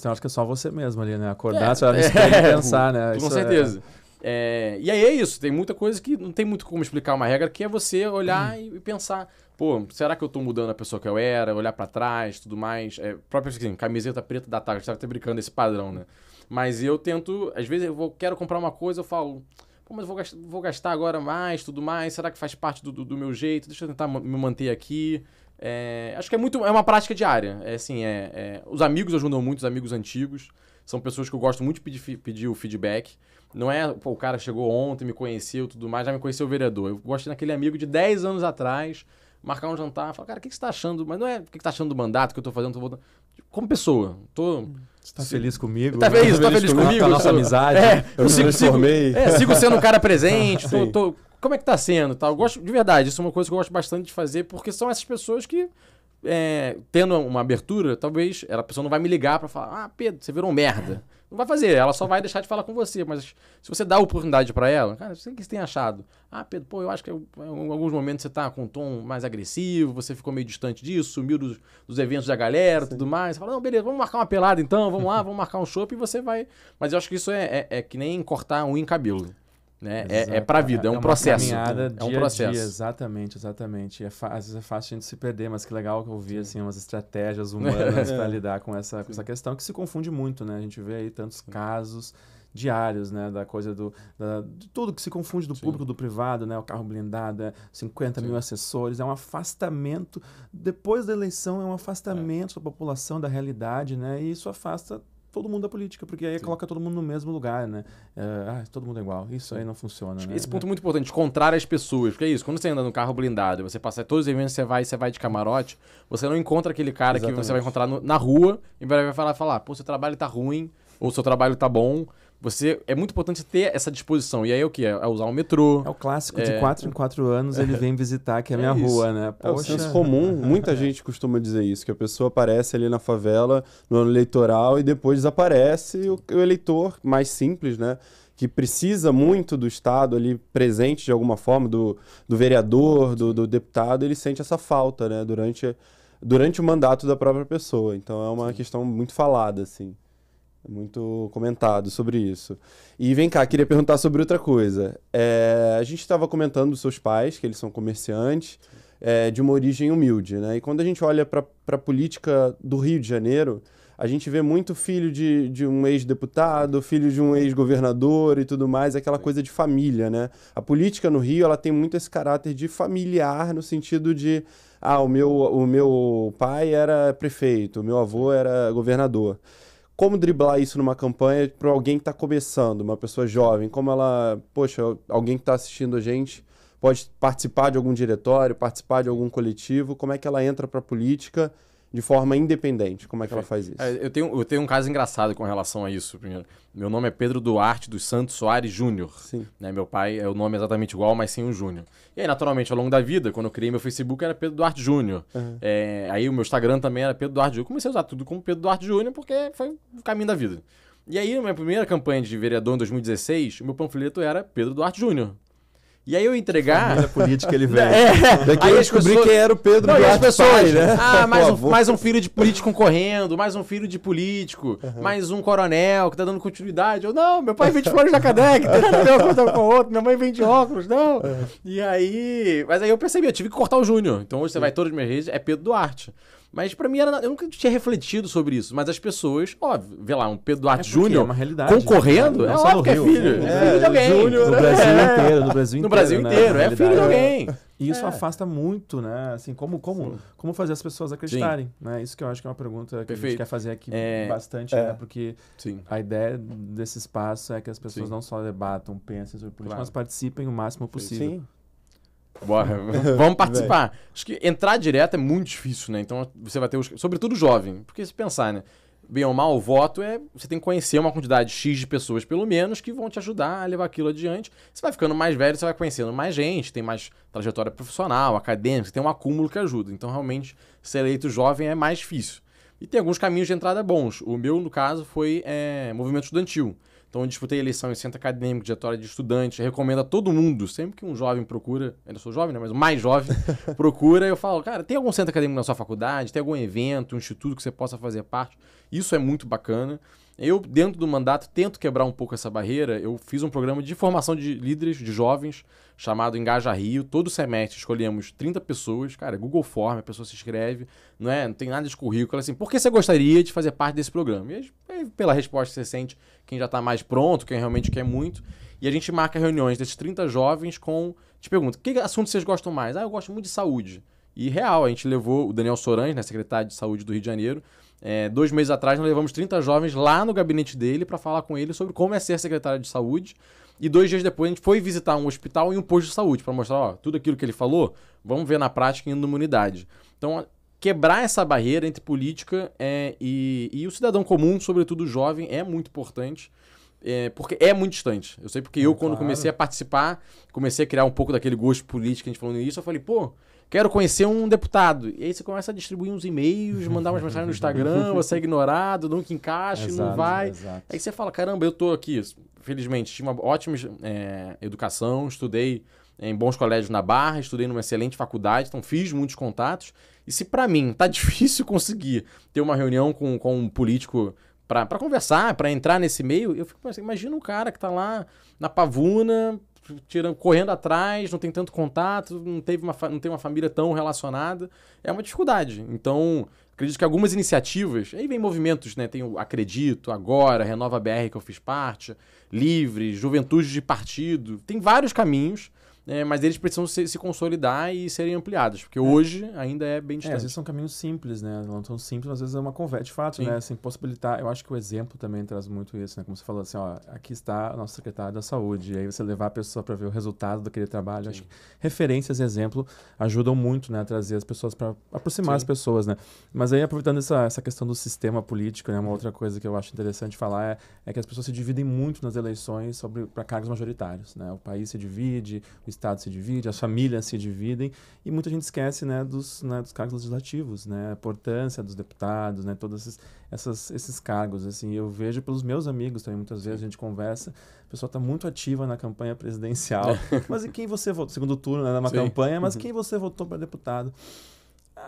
tem horas que é só você mesmo ali, né? Acordar, você vai pensar, né? Com certeza. E aí é isso, tem muita coisa que não tem muito como explicar uma regra, que é você olhar e pensar, pô, será que eu tô mudando a pessoa que eu era, olhar pra trás, tudo mais, próprio assim, camiseta preta da Target, você tá brincando esse padrão, né? Mas eu tento, às vezes quero comprar uma coisa, eu falo, pô, mas eu vou gastar agora mais, tudo mais, será que faz parte do meu jeito, deixa eu tentar me manter aqui. Acho que é uma prática diária, os amigos ajudam muito, os amigos antigos, são pessoas que eu gosto muito de pedir o feedback. Não é, pô, o cara chegou ontem, me conheceu, tudo mais, já me conheceu o vereador. Eu gosto daquele amigo de 10 anos atrás, marcar um jantar, falar, cara, o que você tá achando? Mas não é o que você tá achando do mandato que eu tô fazendo, tô voltando. Como pessoa, Você tá feliz comigo? Tá feliz comigo? Tá nossa amizade. Eu sigo sendo um cara presente, como é que tá sendo? Tá? Eu gosto, de verdade, isso é uma coisa que eu gosto bastante de fazer, porque são essas pessoas que, tendo uma abertura, talvez a pessoa não vai me ligar pra falar, Pedro, você virou um merda. Não vai fazer, ela só vai deixar de falar com você. Mas se você dá a oportunidade pra ela, cara, o que você tem achado? Pedro, pô, eu acho que em alguns momentos você tá com um tom mais agressivo, você ficou meio distante disso, sumiu dos eventos da galera, tudo mais. Você fala, não, beleza, vamos marcar uma pelada então, vamos lá, vamos marcar um chopp e você vai... Mas eu acho que isso é que nem cortar unha em cabelo. Né? É pra vida, é um processo. É um processo. Dia, exatamente. Às vezes é fácil a gente se perder, mas que legal que eu vi assim, umas estratégias humanas para lidar com essa questão que se confunde muito, né? A gente vê aí tantos casos diários, né? Da coisa de tudo que se confunde do público, do privado, né? O carro blindado, 50 mil assessores, é um afastamento. Depois da eleição, é um afastamento da população da realidade, né? E isso afasta todo mundo da política, porque aí coloca todo mundo no mesmo lugar, né? Todo mundo é igual. Isso aí não funciona, né? Esse ponto é muito importante, encontrar as pessoas. Porque é isso, quando você anda no carro blindado, você passa todos os eventos, você vai de camarote, você não encontra aquele cara que você vai encontrar na rua e vai falar, pô, seu trabalho tá ruim, ou seu trabalho tá bom. É muito importante ter essa disposição. E aí o que? É usar o metrô. É o clássico, de 4 em 4 anos ele vem visitar aqui a minha rua, né? Poxa. É o senso comum, muita gente costuma dizer isso, que a pessoa aparece ali na favela no ano eleitoral e depois desaparece o eleitor mais simples, né? Que precisa muito do Estado ali presente de alguma forma, do vereador, do deputado, ele sente essa falta, né? Durante o mandato da própria pessoa. Então é uma questão muito falada, assim. Muito comentado sobre isso. E vem cá, queria perguntar sobre outra coisa. A gente estava comentando dos seus pais, que eles são comerciantes, de uma origem humilde, né? E quando a gente olha para a política do Rio de Janeiro, a gente vê muito filho de um ex-deputado, filho de um ex-governador e tudo mais, aquela coisa de família, né? A política no Rio, ela tem muito esse caráter de familiar, no sentido de, o meu pai era prefeito, o meu avô era governador. Como driblar isso numa campanha para alguém que está começando, uma pessoa jovem? Como ela, alguém que está assistindo a gente pode participar de algum diretório, participar de algum coletivo? Como é que ela entra para a política de forma independente? Como é que ela faz isso? Eu tenho um caso engraçado com relação a isso. Primeiro, meu nome é Pedro Duarte dos Santos Soares Júnior. Né? Meu pai é o nome exatamente igual, mas sem o Júnior. E aí, naturalmente, ao longo da vida, quando eu criei meu Facebook, era Pedro Duarte Júnior. Aí o meu Instagram também era Pedro Duarte Júnior. Comecei a usar tudo como Pedro Duarte Júnior porque foi o caminho da vida. E aí, na minha primeira campanha de vereador em 2016, o meu panfleto era Pedro Duarte Júnior. E aí eu entregar... A política ele veio. Daqui eu descobri quem era o Pedro Duarte, pessoas, né? mais um filho de político concorrendo, mais um filho de político, mais um coronel que tá dando continuidade. Não, meu pai vem de Flores da Cadeia, tem nada a ver com o outro, minha mãe vem de óculos, não. E aí... Mas aí eu percebi, eu tive que cortar o Júnior. Então hoje você vai todas as minhas redes, é Pedro Duarte. Mas pra mim, eu nunca tinha refletido sobre isso. Mas as pessoas, óbvio, vê lá, um Pedro Duarte Júnior concorrendo, é óbvio que é filho. É filho de alguém. Júnior, no Brasil inteiro, no Brasil inteiro, é filho de alguém. E isso afasta muito, né? Assim, como fazer as pessoas acreditarem, né? Isso que eu acho que é uma pergunta que a gente quer fazer aqui bastante, né? Porque a ideia desse espaço é que as pessoas não só debatam, pensem sobre política, mas participem o máximo possível. Sim. Bora, vamos participar. Acho que entrar direto é muito difícil, né? Então você vai ter, sobretudo jovem, porque se pensar, né? Bem ou mal, o voto você tem que conhecer uma quantidade X de pessoas, pelo menos, que vão te ajudar a levar aquilo adiante. Você vai ficando mais velho, você vai conhecendo mais gente, tem mais trajetória profissional, acadêmica, tem um acúmulo que ajuda. Então, realmente, ser eleito jovem é mais difícil. E tem alguns caminhos de entrada bons. O meu, no caso, foi movimento estudantil. Então, eu disputei eleição em centro acadêmico, diretório de estudantes. Recomendo a todo mundo, sempre que um jovem procura, ainda sou jovem, né, mas o mais jovem procura, eu falo, cara, tem algum centro acadêmico na sua faculdade? Tem algum evento, um instituto que você possa fazer parte? Isso é muito bacana. Eu, dentro do mandato, tento quebrar um pouco essa barreira. Eu fiz um programa de formação de líderes, de jovens, chamado Engaja Rio. Todo semestre escolhemos 30 pessoas. Cara, Google Form, a pessoa se inscreve, não tem nada de currículo. Assim, por que você gostaria de fazer parte desse programa? E aí, pela resposta que você sente, quem já está mais pronto, quem realmente quer muito. E a gente marca reuniões desses 30 jovens te pergunta, que assunto vocês gostam mais? Eu gosto muito de saúde. E real, a gente levou o Daniel Sorães, né, secretário de Saúde do Rio de Janeiro. 2 meses atrás, nós levamos 30 jovens lá no gabinete dele para falar com ele sobre como é ser secretário de saúde. E 2 dias depois, a gente foi visitar um hospital e um posto de saúde para mostrar, tudo aquilo que ele falou, vamos ver na prática indo numa unidade. Então, quebrar essa barreira entre política e o cidadão comum, sobretudo o jovem, é muito importante. Porque é muito distante. Eu sei porque quando comecei a participar, comecei a criar um pouco daquele gosto político que a gente falou no início, eu falei, quero conhecer um deputado. E aí você começa a distribuir uns e-mails, mandar umas mensagens no Instagram, você é ignorado, nunca encaixa, não vai. Exato. Aí você fala, caramba, eu tô aqui. Felizmente, tive uma ótima educação, estudei em bons colégios na Barra, estudei numa excelente faculdade, então fiz muitos contatos. E se pra mim tá difícil conseguir ter uma reunião com um político para conversar, para entrar nesse meio, eu fico pensando, imagina um cara que tá lá na Pavuna, correndo atrás, não tem tanto contato, não tem uma família tão relacionada, é uma dificuldade. Então, acredito que algumas iniciativas, aí vem movimentos, né? Tem o Acredito, Agora, Renova BR, que eu fiz parte, Livre, Juventude de Partido, tem vários caminhos, mas eles precisam se consolidar e serem ampliados, porque hoje ainda é bem distante. Às vezes são caminhos simples, né? Não tão simples, às vezes é uma conversa, de fato, né? Assim, possibilitar, eu acho que o exemplo também traz muito isso, né? Como você falou assim, aqui está o nosso secretário da saúde, e aí você levar a pessoa para ver o resultado daquele trabalho, acho que referências e exemplo ajudam muito, né? A trazer as pessoas, para aproximar as pessoas, né? Mas aí, aproveitando essa questão do sistema político, né? Uma outra coisa que eu acho interessante falar é que as pessoas se dividem muito nas eleições para cargos majoritários, né? O país se divide, o Estado se divide, as famílias se dividem e muita gente esquece, né, dos cargos legislativos, né, a importância dos deputados, né, todos esses cargos. Assim, eu vejo pelos meus amigos também, muitas vezes a gente conversa, a pessoa está muito ativa na campanha presidencial, mas e quem você votou? Segundo turno, né, numa campanha, mas quem você votou para deputado?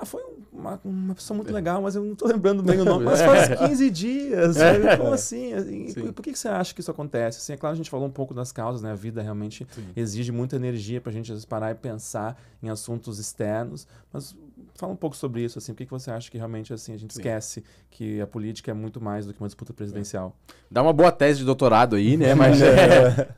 Foi uma pessoa muito legal, mas eu não estou lembrando bem o nome. Mas faz 15 dias. Como assim? Por que você acha que isso acontece? Assim, é claro, a gente falou um pouco das causas, né? A vida realmente exige muita energia para a gente às vezes parar e pensar em assuntos externos. Mas fala um pouco sobre isso. Assim, por que você acha que realmente assim, a gente esquece que a política é muito mais do que uma disputa presidencial? Dá uma boa tese de doutorado aí, né?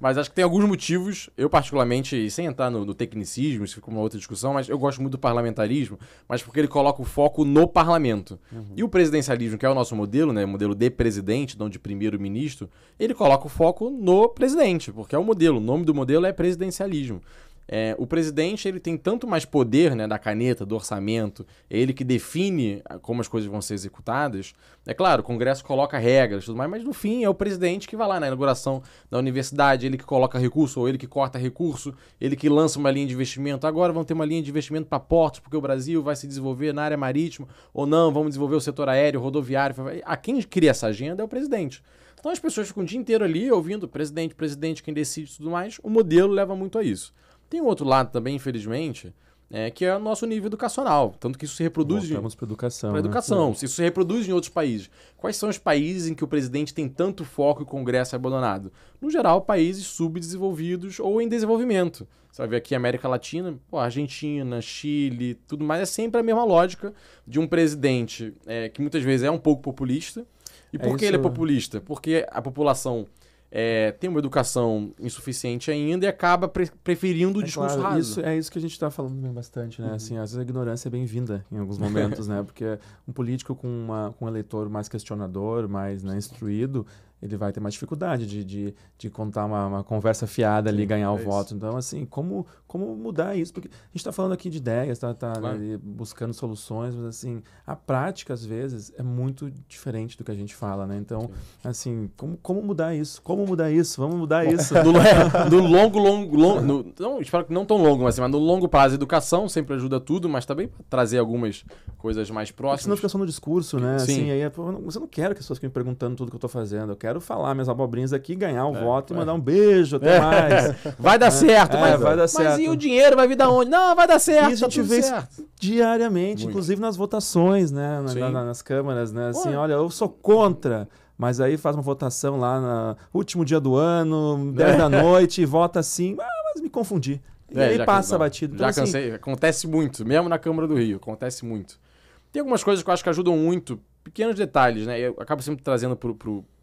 Mas acho que tem alguns motivos. Eu, particularmente, sem entrar no tecnicismo, isso fica uma outra discussão, mas eu gosto muito do parlamentarismo, mas porque ele coloca o foco no parlamento. E o presidencialismo, que é o nosso modelo, né, o modelo de presidente, não de primeiro-ministro, ele coloca o foco no presidente, porque é o modelo. O nome do modelo é presidencialismo. O presidente ele tem tanto mais poder, né, da caneta, do orçamento, é ele que define como as coisas vão ser executadas. É claro, o Congresso coloca regras e tudo mais, mas no fim é o presidente que vai lá na inauguração da universidade, ele que coloca recurso ou ele que corta recurso, ele que lança uma linha de investimento. Agora vamos ter uma linha de investimento para portos, porque o Brasil vai se desenvolver na área marítima, ou não, vamos desenvolver o setor aéreo, rodoviário. A quem cria essa agenda é o presidente. Então as pessoas ficam o dia inteiro ali ouvindo presidente, quem decide e tudo mais. O modelo leva muito a isso. Tem um outro lado também, infelizmente, que é o nosso nível educacional. Tanto que isso se reproduz... Voltamos para a educação. Para a educação. Isso se reproduz em outros países. Quais são os países em que o presidente tem tanto foco e o Congresso é abandonado? No geral, países subdesenvolvidos ou em desenvolvimento. Você vai ver aqui a América Latina, Argentina, Chile, tudo mais. É sempre a mesma lógica de um presidente que muitas vezes é um pouco populista. E por que ele é populista? Porque a população... tem uma educação insuficiente ainda e acaba preferindo o discurso raso. É isso que a gente está falando bastante, né? Assim, às vezes a ignorância é bem-vinda em alguns momentos, né? Porque um político com um eleitor mais questionador, mais, né, instruído, ele vai ter mais dificuldade de contar uma conversa fiada ali, ganhar o voto. Então, assim, como mudar isso? Porque a gente está falando aqui de ideias, ali buscando soluções, mas assim, a prática, às vezes, é muito diferente do que a gente fala, né? Então, assim, como mudar isso? Como mudar isso? Vamos mudar isso. No longo, não, espero que não tão longo, mas no longo prazo, a educação sempre ajuda tudo, mas também para trazer algumas coisas mais próximas. Senão fica só no discurso, né? Sim. Assim, aí, eu não quero que as pessoas fiquem perguntando tudo que eu estou fazendo. Eu quero falar minhas abobrinhas aqui, ganhar o voto e mandar um beijo, até mais. Vai dar certo, vai dar certo. Mas e o dinheiro vai vir da onde? Não, vai dar certo. Isso a gente vê diariamente, Muito. inclusive nas votações, né? Nas câmaras, né? Assim, olha, eu sou contra. Mas aí faz uma votação lá no último dia do ano, 10 da noite, e vota assim, mas me confundi. E aí passa batido. Então, Já cansei. Acontece muito, mesmo na Câmara do Rio, acontece muito. Tem algumas coisas que eu acho que ajudam muito, pequenos detalhes, né? Eu acabo sempre trazendo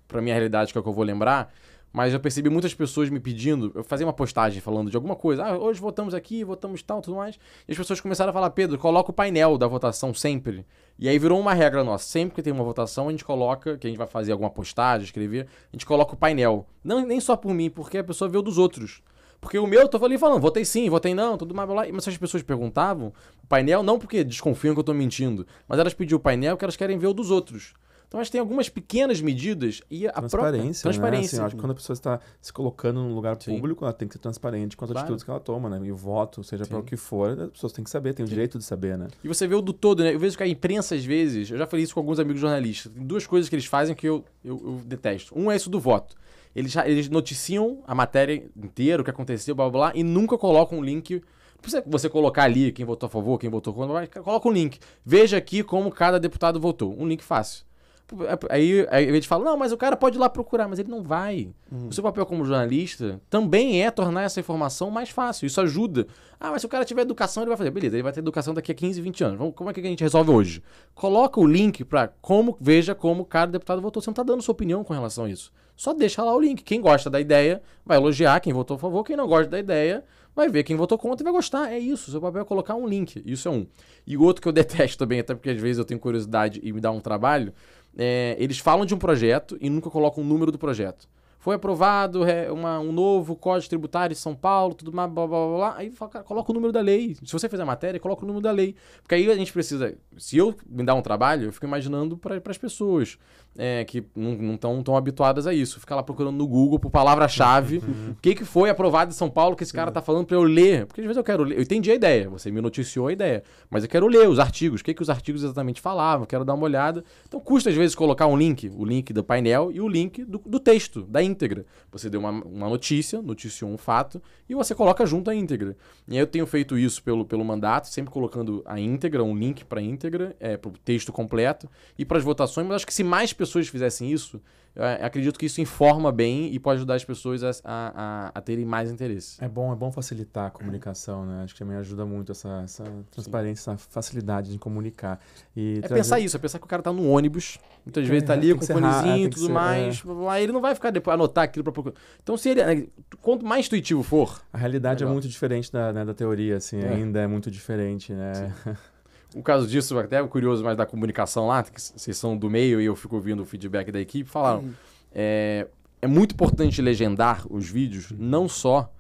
pra minha realidade, que é o que eu vou lembrar, mas eu percebi muitas pessoas me pedindo, eu fazia uma postagem falando de alguma coisa, hoje votamos aqui, votamos tal, tudo mais, e as pessoas começaram a falar, Pedro, coloca o painel da votação sempre. E aí virou uma regra nossa, sempre que tem uma votação, a gente coloca, que a gente vai fazer alguma postagem, escrever, a gente coloca o painel. Não, nem só por mim, porque a pessoa vê o dos outros. Porque o meu, eu tô ali falando, votei sim, votei não, tudo mais, blá, blá. Mas as pessoas perguntavam o painel, não porque desconfiam que eu tô mentindo, mas elas pediam o painel porque elas querem ver o dos outros. Então, acho que tem algumas pequenas medidas e a transparência, própria transparência. Né? Assim, acho que quando a pessoa está se colocando num lugar público, ela tem que ser transparente com as atitudes que ela toma, né? E o voto, seja para o que for, as pessoas têm que saber, têm o direito de saber, né? E você vê o do todo, né? Eu vejo que a imprensa, às vezes, eu já falei isso com alguns amigos jornalistas, tem duas coisas que eles fazem que eu detesto. Um é isso do voto. Eles noticiam a matéria inteira, o que aconteceu, blá, blá, blá, e nunca colocam um link. Não precisa você colocar ali quem votou a favor, quem votou contra, mas coloca um link. Veja aqui como cada deputado votou. Um link fácil. Aí a gente fala, não, mas o cara pode ir lá procurar, mas ele não vai. O seu papel como jornalista também é tornar essa informação mais fácil. Isso ajuda. Mas se o cara tiver educação, ele vai fazer. Beleza, ele vai ter educação daqui a 15, 20 anos. Como é que a gente resolve hoje? Coloca o link para veja como cada deputado votou. Você não está dando sua opinião com relação a isso. Só deixa lá o link. Quem gosta da ideia vai elogiar quem votou a favor. Quem não gosta da ideia vai ver quem votou contra e vai gostar. É isso. Seu papel é colocar um link. Isso é um. E o outro que eu detesto também, até porque às vezes eu tenho curiosidade e me dá um trabalho, eles falam de um projeto e nunca colocam o número do projeto. Foi aprovado um novo Código Tributário em São Paulo, tudo mais, blá, blá, blá, blá. Aí fala, cara, coloca o número da lei. Se você fizer a matéria, coloca o número da lei. Porque aí a gente precisa... Se eu me dar um trabalho, eu fico imaginando para as pessoas que não estão tão habituadas a isso. Ficar lá procurando no Google por palavra-chave o que foi aprovado em São Paulo que esse cara tá falando para eu ler. Porque às vezes eu quero ler. Eu entendi a ideia, você me noticiou a ideia. Mas eu quero ler os artigos. O que os artigos exatamente falavam. Eu quero dar uma olhada. Então custa às vezes colocar um link. O link do painel e o link do texto, da íntegra. Você deu uma notícia, noticiou um fato, e você coloca junto a íntegra. E aí eu tenho feito isso pelo mandato, sempre colocando a íntegra, um link para a íntegra, para o texto completo, e para as votações, mas acho que se mais pessoas fizessem isso, acredito que isso informa bem e pode ajudar as pessoas a terem mais interesse. É bom facilitar a comunicação, né? Acho que também ajuda muito essa transparência, essa facilidade de comunicar. E pensar isso, pensar que o cara tá no ônibus, muitas vezes tá ali com o fonezinho e tudo mais, aí ele não vai ficar depois anotar aquilo para procurar. Então, se ele, quanto mais intuitivo for... A realidade é muito diferente da teoria, assim, ainda é muito diferente, né? O caso disso, até curioso mais da comunicação lá, que vocês são do meio e eu fico ouvindo o feedback da equipe, falaram, é muito importante legendar os vídeos, não só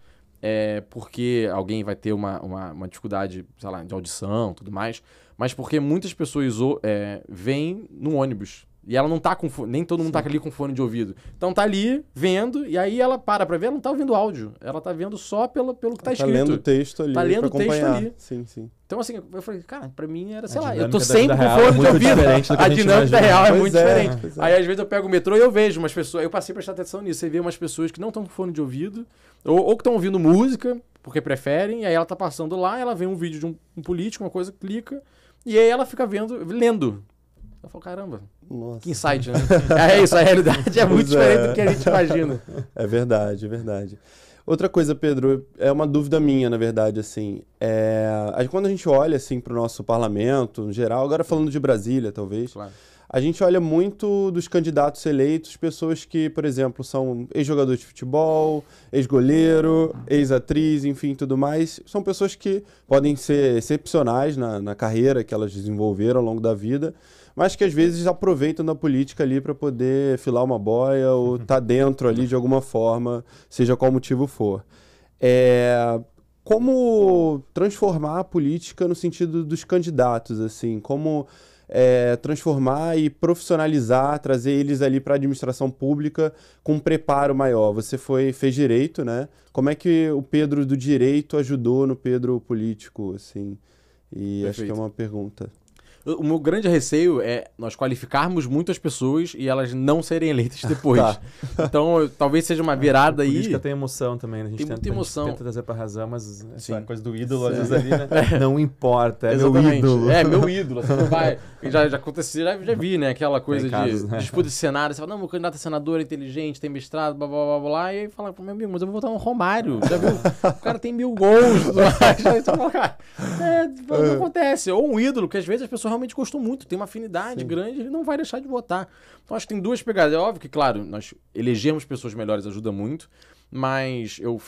porque alguém vai ter uma dificuldade, sei lá, de audição e tudo mais, mas porque muitas pessoas vêm no ônibus. E ela não tá com fone, nem todo mundo tá ali com fone de ouvido. Então tá ali vendo, e aí ela para pra ver, ela não tá ouvindo áudio. Ela tá vendo só pelo que tá escrito. Tá lendo o texto ali. Tá lendo o texto ali. Sim. Então, assim, eu falei, cara, pra mim era, sei lá, eu tô sempre com fone de ouvido. A dinâmica real é muito diferente. Aí, às vezes, eu pego o metrô e eu vejo umas pessoas, eu passei a prestar atenção nisso. Você vê umas pessoas que não estão com fone de ouvido, ou que estão ouvindo música, porque preferem, e aí ela tá passando lá, ela vê um vídeo de um político, uma coisa, clica, e aí ela fica lendo. Eu falo, caramba, nossa, que insight, né? É isso, a realidade é muito diferente do que a gente imagina. É verdade. Outra coisa, Pedro, é uma dúvida minha, na verdade, assim, quando a gente olha, assim, para o nosso parlamento, no geral, agora falando de Brasília, talvez, claro, a gente olha muito dos candidatos eleitos, pessoas que, por exemplo, são ex-jogador de futebol, ex-goleiro, ex-atriz, enfim, tudo mais. São pessoas que podem ser excepcionais na carreira que elas desenvolveram ao longo da vida, mas que às vezes aproveitam da política ali para poder filar uma boia ou estar dentro ali de alguma forma, seja qual motivo for. Como transformar a política no sentido dos candidatos, assim, como transformar e profissionalizar, trazer eles ali para a administração pública com um preparo maior. Você fez direito, né? Como é que o Pedro do direito ajudou no Pedro político, assim? E Perfeito. Acho que é uma pergunta. O meu grande receio é nós qualificarmos muitas pessoas e elas não serem eleitas depois. Tá. Então, talvez seja uma virada aí. A política tem emoção também, né? A gente tem muita emoção. A gente tenta trazer pra razão, mas essa Sim. coisa do ídolo, às vezes ali, né? Não importa, é meu Exatamente. ídolo. É, meu ídolo. Você não vai... Já aconteceu, já vi, né? Aquela coisa casos, de né? disputa de cenário. Você fala, não, meu candidato é senador, é inteligente, tem mestrado, blá, blá, blá, blá. E aí fala, meu amigo, mas eu vou votar no Romário. Já viu? O cara tem 1000 gols. Tudo mais. Aí você fala, cara, não acontece. Ou um ídolo, que às vezes as pessoas realmente gostam muito, tem uma afinidade grande, ele não vai deixar de votar. Então acho que tem duas pegadas. É óbvio que, claro, nós elegermos pessoas melhores ajuda muito, mas eu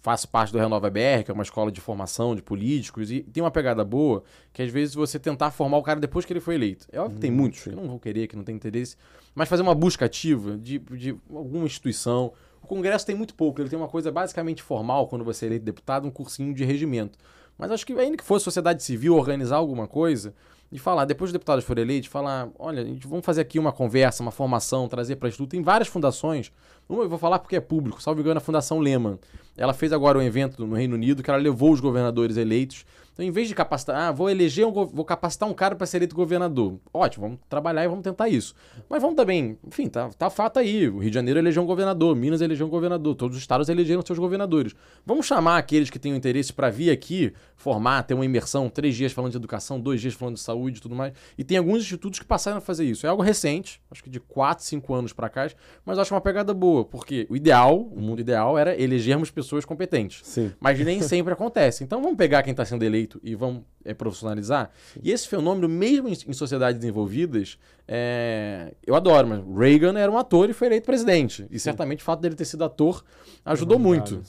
faço parte do Renova BR, que é uma escola de formação de políticos, e tem uma pegada boa, que às vezes você tentar formar o cara depois que ele foi eleito. É óbvio que tem muitos que não vão querer, que não tem interesse, mas fazer uma busca ativa de alguma instituição. O Congresso tem muito pouco, ele tem uma coisa basicamente formal, quando você é eleito deputado, um cursinho de regimento. Mas acho que ainda que fosse sociedade civil organizar alguma coisa, de falar, depois os deputados forem eleitos, falar, olha, vamos fazer aqui uma conversa, uma formação, trazer para estudo. Tem várias fundações, uma eu vou falar porque é público, salvo engano, a Fundação Lehman. Ela fez agora um evento no Reino Unido que ela levou os governadores eleitos. Então, em vez de capacitar, vou capacitar um cara para ser eleito governador. Ótimo, vamos trabalhar e vamos tentar isso. Mas vamos também, enfim, tá fato aí. O Rio de Janeiro elegeu um governador, Minas elegeu um governador, todos os estados elegeram seus governadores. Vamos chamar aqueles que tenham interesse para vir aqui, formar, ter uma imersão, 3 dias falando de educação, 2 dias falando de saúde e tudo mais. E tem alguns institutos que passaram a fazer isso. É algo recente, acho que de 4, 5 anos para cá, mas eu acho uma pegada boa, porque o mundo ideal era elegermos pessoas competentes. Sim. Mas nem sempre acontece. Então vamos pegar quem está sendo eleito e vamos profissionalizar. Sim. E esse fenômeno, mesmo em sociedades desenvolvidas, eu adoro, mas Reagan era um ator e foi eleito presidente. E certamente o fato dele ter sido ator ajudou muito.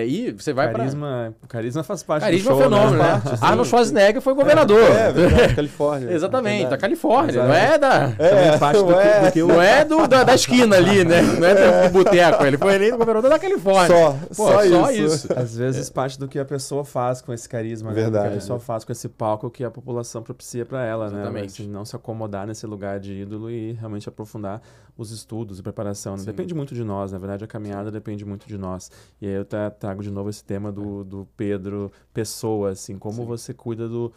E você vai O carisma faz parte carisma do show, fenômeno, né? Arnold Schwarzenegger foi governador. Verdade, Califórnia. Exatamente, da Califórnia. Não é da esquina ali, né? Não é do boteco. Ele foi eleito governador da Califórnia. Só isso. Às vezes parte do que a pessoa faz com esse carisma, né? Verdade. Do que a pessoa faz com esse palco que a população propicia para ela, né? Exatamente. Assim, não se acomodar nesse lugar de ídolo e realmente aprofundar os estudos e preparação. Né? Depende muito de nós, na verdade a caminhada depende muito de nós. E aí eu trago de novo esse tema do Pedro pessoa, assim, como você cuida do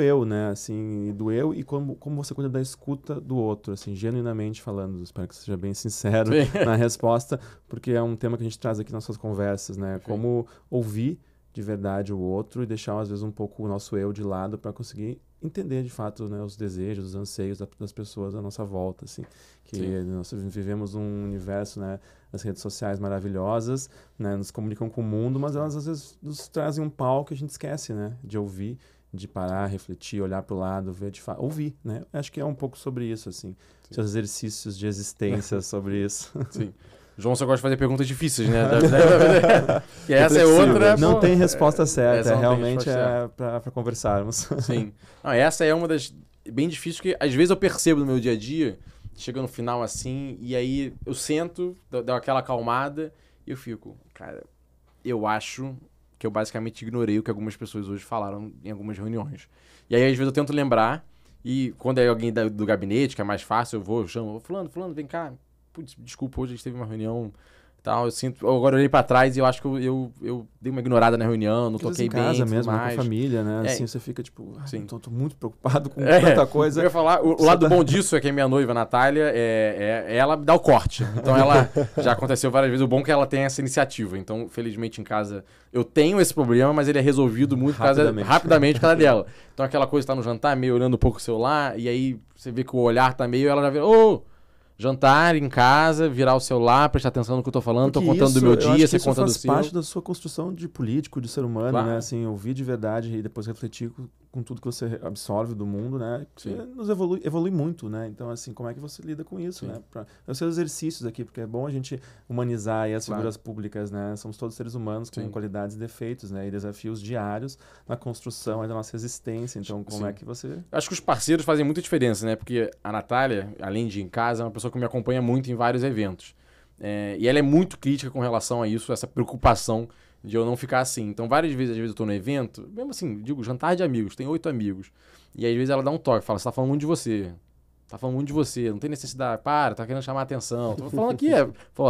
eu, né, assim, do eu e como você cuida da escuta do outro, assim, genuinamente falando. Espero que seja bem sincero na resposta, porque é um tema que a gente traz aqui nas nossas conversas, né, como ouvir de verdade o outro e deixar às vezes um pouco o nosso eu de lado para conseguir entender de fato, né, os desejos, os anseios das pessoas à nossa volta, assim, que nós vivemos um universo, né, as redes sociais maravilhosas, né, nos comunicam com o mundo, mas elas às vezes nos trazem um palco que a gente esquece, né, de ouvir, de parar, refletir, olhar para o lado, ver de fato, ouvir, né, acho que é um pouco sobre isso, assim, seus exercícios de existência sobre isso. Sim. João só gosta de fazer perguntas difíceis, né? E essa é outra... Não tem resposta certa, realmente para conversarmos. Sim. Não, essa é uma das bem difíceis que às vezes eu percebo no meu dia a dia, chega no final assim, e aí eu sento, dou aquela acalmada e eu fico, cara, eu acho que eu basicamente ignorei o que algumas pessoas hoje falaram em algumas reuniões. E aí às vezes eu tento lembrar, e quando é alguém do gabinete, que é mais fácil, eu chamo, fulano, vem cá, putz, desculpa, hoje a gente teve uma reunião tal, eu agora olhei pra trás e eu acho que eu dei uma ignorada na reunião, não toquei bem, em casa mesmo, mais. Com a família, né? Assim, você fica tipo, tô muito preocupado com tanta tanta coisa. Eu ia falar, o lado bom disso é que a minha noiva, Natália, ela me dá o corte. Então ela, já aconteceu várias vezes, o bom é que ela tem essa iniciativa. Então, felizmente em casa, eu tenho esse problema, mas ele é resolvido muito rapidamente por causa dela. Então aquela coisa tá no jantar, meio olhando um pouco o celular, e aí você vê que o olhar tá meio, ela já vê, jantar em casa, virar o celular, prestar atenção no que eu tô falando, tô contando do meu dia, você conta do seu. Isso faz parte da sua construção de político, de ser humano, né? Assim, ouvir de verdade e depois refletir com tudo que você absorve do mundo, né? Você nos evolui muito, né? Então, assim, como é que você lida com isso, né? Os seus exercícios aqui, porque é bom a gente humanizar aí as figuras públicas, né? Somos todos seres humanos com qualidades e defeitos, né? E desafios diários na construção da nossa existência. Então, como é que você... Acho que os parceiros fazem muita diferença, né? Porque a Natália, além de em casa, é uma pessoa que me acompanha muito em vários eventos. E ela é muito crítica com relação a isso, essa preocupação de eu não ficar assim. Então, várias vezes, às vezes eu tô no evento, mesmo assim, digo, jantar de amigos, tem 8 amigos. E às vezes ela dá um toque, fala, você tá falando muito de você. Tá falando muito de você, não tem necessidade. Para, tá querendo chamar a atenção. Tô falando aqui,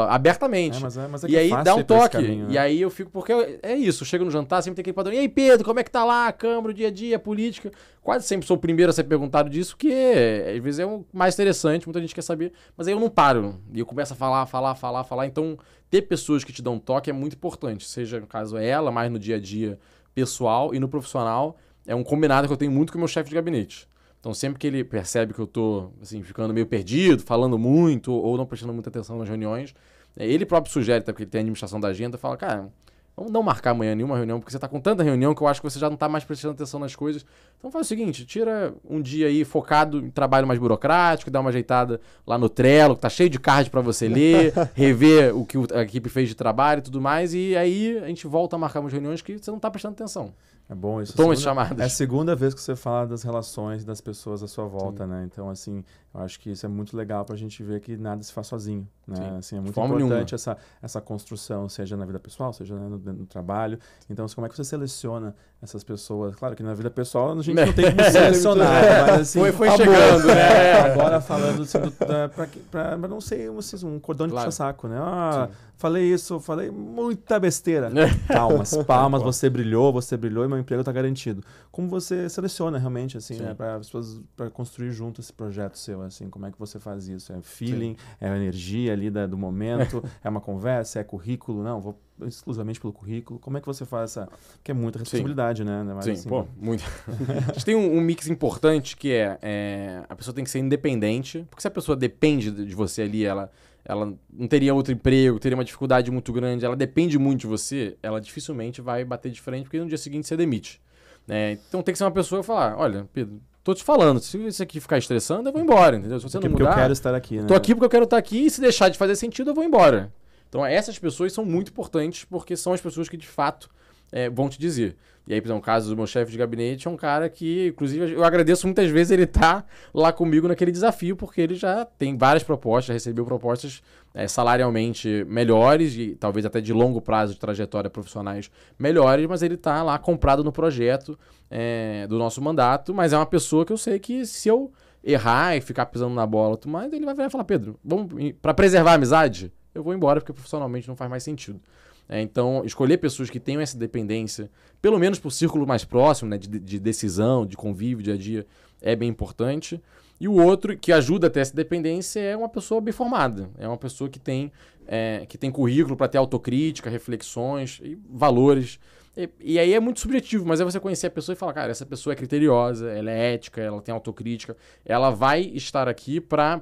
abertamente. Mas e aí dá um toque. Caminho, né? E aí eu fico, porque é isso, eu chego no jantar, sempre tem aquele padrão. E aí, Pedro, como é que tá lá a Câmara, o dia a dia, a política? Quase sempre sou o primeiro a ser perguntado disso, que às vezes é o mais interessante, muita gente quer saber. Mas aí eu não paro. E eu começo a falar. Então, ter pessoas que te dão um toque é muito importante. Seja, no caso, ela, mais no dia a dia pessoal e no profissional. É um combinado que eu tenho muito com o meu chefe de gabinete. Então, sempre que ele percebe que eu tô, assim, ficando meio perdido, falando muito ou não prestando muita atenção nas reuniões, ele próprio sugere, até porque ele tem a administração da agenda, fala, cara, vamos não marcar amanhã nenhuma reunião, porque você tá com tanta reunião que eu acho que você já não tá mais prestando atenção nas coisas. Então, faz o seguinte, tira um dia aí focado em trabalho mais burocrático, dá uma ajeitada lá no Trello, que tá cheio de card para você ler, rever o que a equipe fez de trabalho e tudo mais, e aí a gente volta a marcar umas reuniões que você não tá prestando atenção. É bom isso. Toma as chamadas. É a segunda vez que você fala das relações das pessoas à sua volta, né? Então, assim, eu acho que isso é muito legal pra gente ver que nada se faz sozinho, né? Assim, é muito importante essa construção, seja na vida pessoal, seja no trabalho. Então, assim, como é que você seleciona essas pessoas? Claro que na vida pessoal a gente não tem como selecionar, mas assim... Foi chegando, né? Agora falando assim, pra não ser um cordão de puxa-saco, né? Falei muita besteira. Palmas, você brilhou e meu emprego está garantido. Como você seleciona realmente, assim, né, para construir junto esse projeto seu, assim, como é que você faz isso? É feeling, é a energia ali do momento, é uma conversa, é currículo? Não, vou exclusivamente pelo currículo. Como é que você faz essa... Porque é muita responsabilidade, né? Mas, sim, assim, muito. A gente tem um mix importante que a pessoa tem que ser independente, porque se a pessoa depende de você ali, ela não teria outro emprego, teria uma dificuldade muito grande, ela depende muito de você, ela dificilmente vai bater de frente, porque no dia seguinte você demite. Então tem que ser uma pessoa que falar, olha, Pedro, tô te falando, se isso aqui ficar estressando, eu vou embora, entendeu? Se você não mudar, porque eu quero estar aqui, né? Tô aqui porque eu quero estar aqui, e se deixar de fazer sentido, eu vou embora. Então essas pessoas são muito importantes, porque são as pessoas que de fato vão te dizer. E aí, por exemplo, o caso do meu chefe de gabinete é um cara que, inclusive, eu agradeço muitas vezes ele estar lá comigo naquele desafio, porque ele já tem várias propostas, recebeu propostas salarialmente melhores e talvez até de longo prazo de trajetória profissionais melhores, mas ele está lá comprado no projeto do nosso mandato, mas é uma pessoa que eu sei que se eu errar e ficar pisando na bola, mas ele vai virar e falar, Pedro, para preservar a amizade, eu vou embora porque profissionalmente não faz mais sentido. Então, escolher pessoas que tenham essa dependência, pelo menos para o círculo mais próximo, né, de decisão, de convívio, dia a dia, é bem importante. E o outro que ajuda a ter essa dependência é uma pessoa bem formada. É uma pessoa que tem currículo para ter autocrítica, reflexões e valores. E aí é muito subjetivo, mas é você conhecer a pessoa e falar, cara, essa pessoa é criteriosa, ela é ética, ela tem autocrítica, ela vai estar aqui para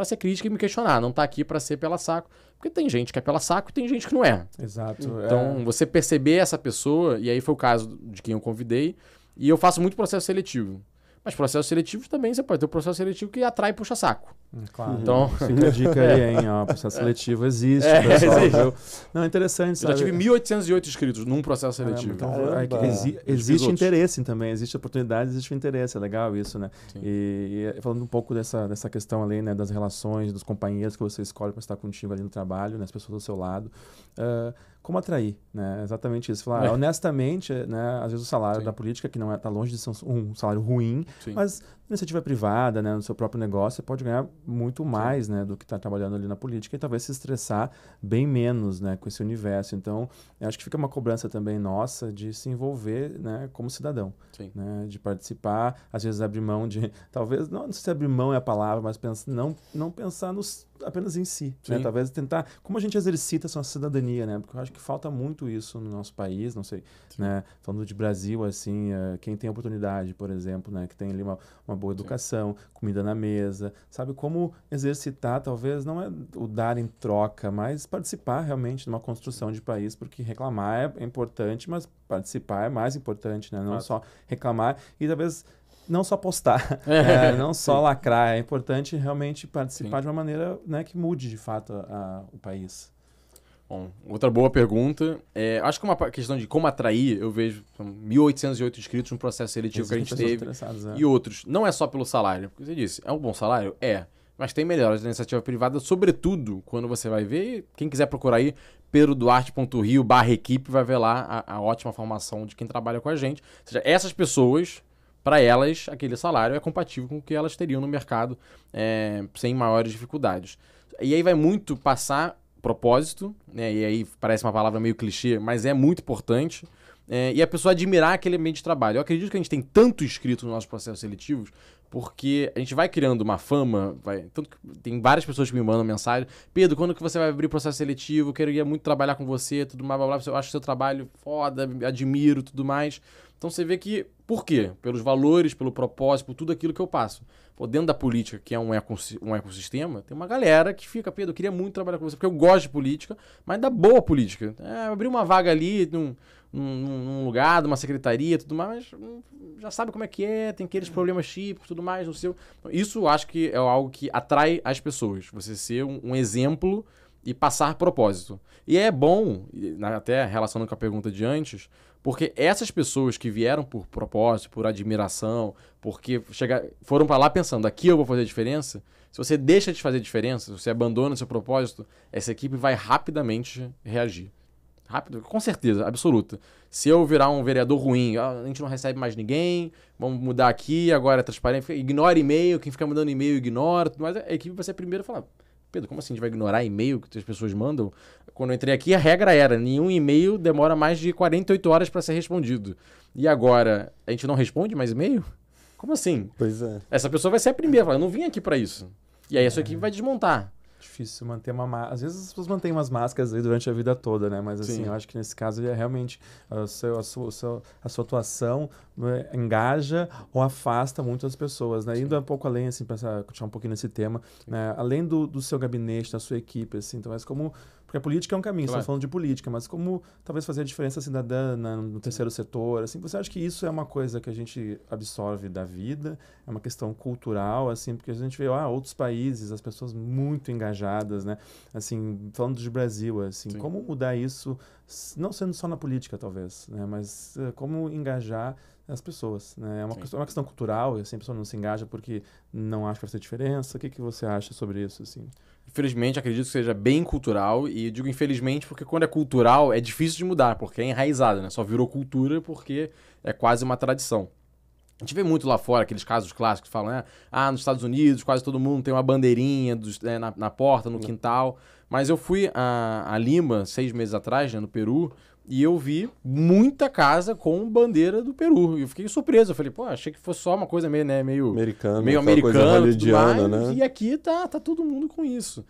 ser crítica e me questionar, não está aqui para ser pela saco. Porque tem gente que é pela saco e tem gente que não é. Exato. Então, você perceber essa pessoa, e aí foi o caso de quem eu convidei, e eu faço muito processo seletivo. Mas processo seletivo também, você pode ter um processo seletivo que atrai e puxa saco. Claro. Então, fica a dica aí, hein? Ó, processo seletivo existe, pessoal. Existe. Não, é interessante, sabe? Eu já tive 1.808 inscritos num processo seletivo. Então, existe interesse também, existe oportunidade, existe interesse. É legal isso, né? E falando um pouco dessa questão ali, né, das relações, dos companheiros que você escolhe para estar contigo ali no trabalho, né, as pessoas do seu lado. Como atrair, né? Exatamente isso. Falar, honestamente, né? Às vezes o salário da política, que não está longe de ser um salário ruim, mas na iniciativa privada, né? No seu próprio negócio, você pode ganhar muito mais, né? Do que está trabalhando ali na política e talvez se estressar bem menos, né? Com esse universo. Então, eu acho que fica uma cobrança também nossa de se envolver, né? Como cidadão, né? De participar, às vezes abrir mão de... Talvez, não sei se abrir mão é a palavra, mas não pensar apenas em si, né? Talvez tentar... Como a gente exercita essa cidadania, né? Porque eu acho que falta muito isso no nosso país, não sei, né? Falando de Brasil, assim, quem tem oportunidade, por exemplo, né? Que tem ali uma boa educação, comida na mesa, sabe? Como exercitar, talvez, não é o dar em troca, mas participar realmente de uma construção de país, porque reclamar é importante, mas participar é mais importante, né? Não só reclamar e talvez não só postar, não só lacrar, é importante realmente participar de uma maneira, né, que mude de fato o país. Bom, outra boa pergunta. Acho que uma questão de como atrair, eu vejo 1.808 inscritos no processo seletivo que a gente teve. E outros. Não é só pelo salário. Porque você disse, é um bom salário? É. Mas tem melhores da iniciativa privada, sobretudo quando você vai ver. Quem quiser procurar aí, pedroduarte.rio/equipe, vai ver lá a ótima formação de quem trabalha com a gente. Ou seja, essas pessoas, para elas, aquele salário é compatível com o que elas teriam no mercado sem maiores dificuldades. E aí vai muito passar propósito, né? E aí parece uma palavra meio clichê, mas é muito importante. E a pessoa admirar aquele ambiente de trabalho. Eu acredito que a gente tem tanto inscrito nos nossos processos seletivos porque a gente vai criando uma fama, tanto que tem várias pessoas que me mandam mensagem: Pedro, quando que você vai abrir processo seletivo? Eu queria muito trabalhar com você, tudo mais, blá, blá, blá. Eu acho o seu trabalho foda, admiro, tudo mais. Então você vê que, por quê? Pelos valores, pelo propósito, por tudo aquilo que eu passo. Pô, dentro da política, que é um ecossistema, tem uma galera que fica: Pedro, eu queria muito trabalhar com você, porque eu gosto de política, mas da boa política. Abrir uma vaga ali, num lugar, numa secretaria, tudo mais, mas já sabe como é que é, tem aqueles problemas típicos, tudo mais, no seu. Isso eu acho que é algo que atrai as pessoas. Você ser um exemplo e passar propósito. E é bom, até relacionando com a pergunta de antes, porque essas pessoas que vieram por propósito, por admiração, porque foram para lá pensando: aqui eu vou fazer diferença. Se você deixa de fazer diferença, se você abandona o seu propósito, essa equipe vai rapidamente reagir. Rápido, com certeza, absoluta. Se eu virar um vereador ruim, a gente não recebe mais ninguém, vamos mudar aqui, agora é transparente, ignora e-mail, quem fica mandando e-mail ignora, tudo mais, a equipe vai ser a primeira a falar: Pedro, como assim a gente vai ignorar e-mail que as pessoas mandam? Quando eu entrei aqui, a regra era: nenhum e-mail demora mais de 48 horas para ser respondido. E agora, a gente não responde mais e-mail? Como assim? Pois é. Essa pessoa vai ser a primeira a falar: eu não vim aqui para isso. E aí a sua equipe vai desmontar. Difícil manter às vezes as pessoas mantêm umas máscaras aí durante a vida toda, né? Mas assim, eu acho que nesse caso é realmente a sua atuação engaja ou afasta muito as pessoas, né? Indo um pouco além, assim, para continuar um pouquinho nesse tema, né? Além do seu gabinete, da sua equipe, assim, então, mas como... Porque a política é um caminho, estamos falando de política, mas como talvez fazer a diferença cidadã no terceiro setor, assim, você acha que isso é uma coisa que a gente absorve da vida, é uma questão cultural, assim, porque a gente vê outros países, as pessoas muito engajadas, né? Assim, falando de Brasil, assim, como mudar isso, não sendo só na política, talvez, né? Mas como engajar as pessoas, né? É uma questão cultural, e assim, a pessoa não se engaja porque não acha que vai fazer diferença. O que você acha sobre isso, assim? Infelizmente, acredito que seja bem cultural, e digo infelizmente porque quando é cultural é difícil de mudar, porque é enraizado, né? Só virou cultura porque é quase uma tradição. A gente vê muito lá fora aqueles casos clássicos que falam, nos Estados Unidos quase todo mundo tem uma bandeirinha na porta, no quintal. Mas eu fui a Lima 6 meses atrás, né, no Peru, e eu vi muita casa com bandeira do Peru. E eu fiquei surpreso. Eu falei, achei que fosse só uma coisa meio americana, tudo mais, né? E aqui tá todo mundo com isso.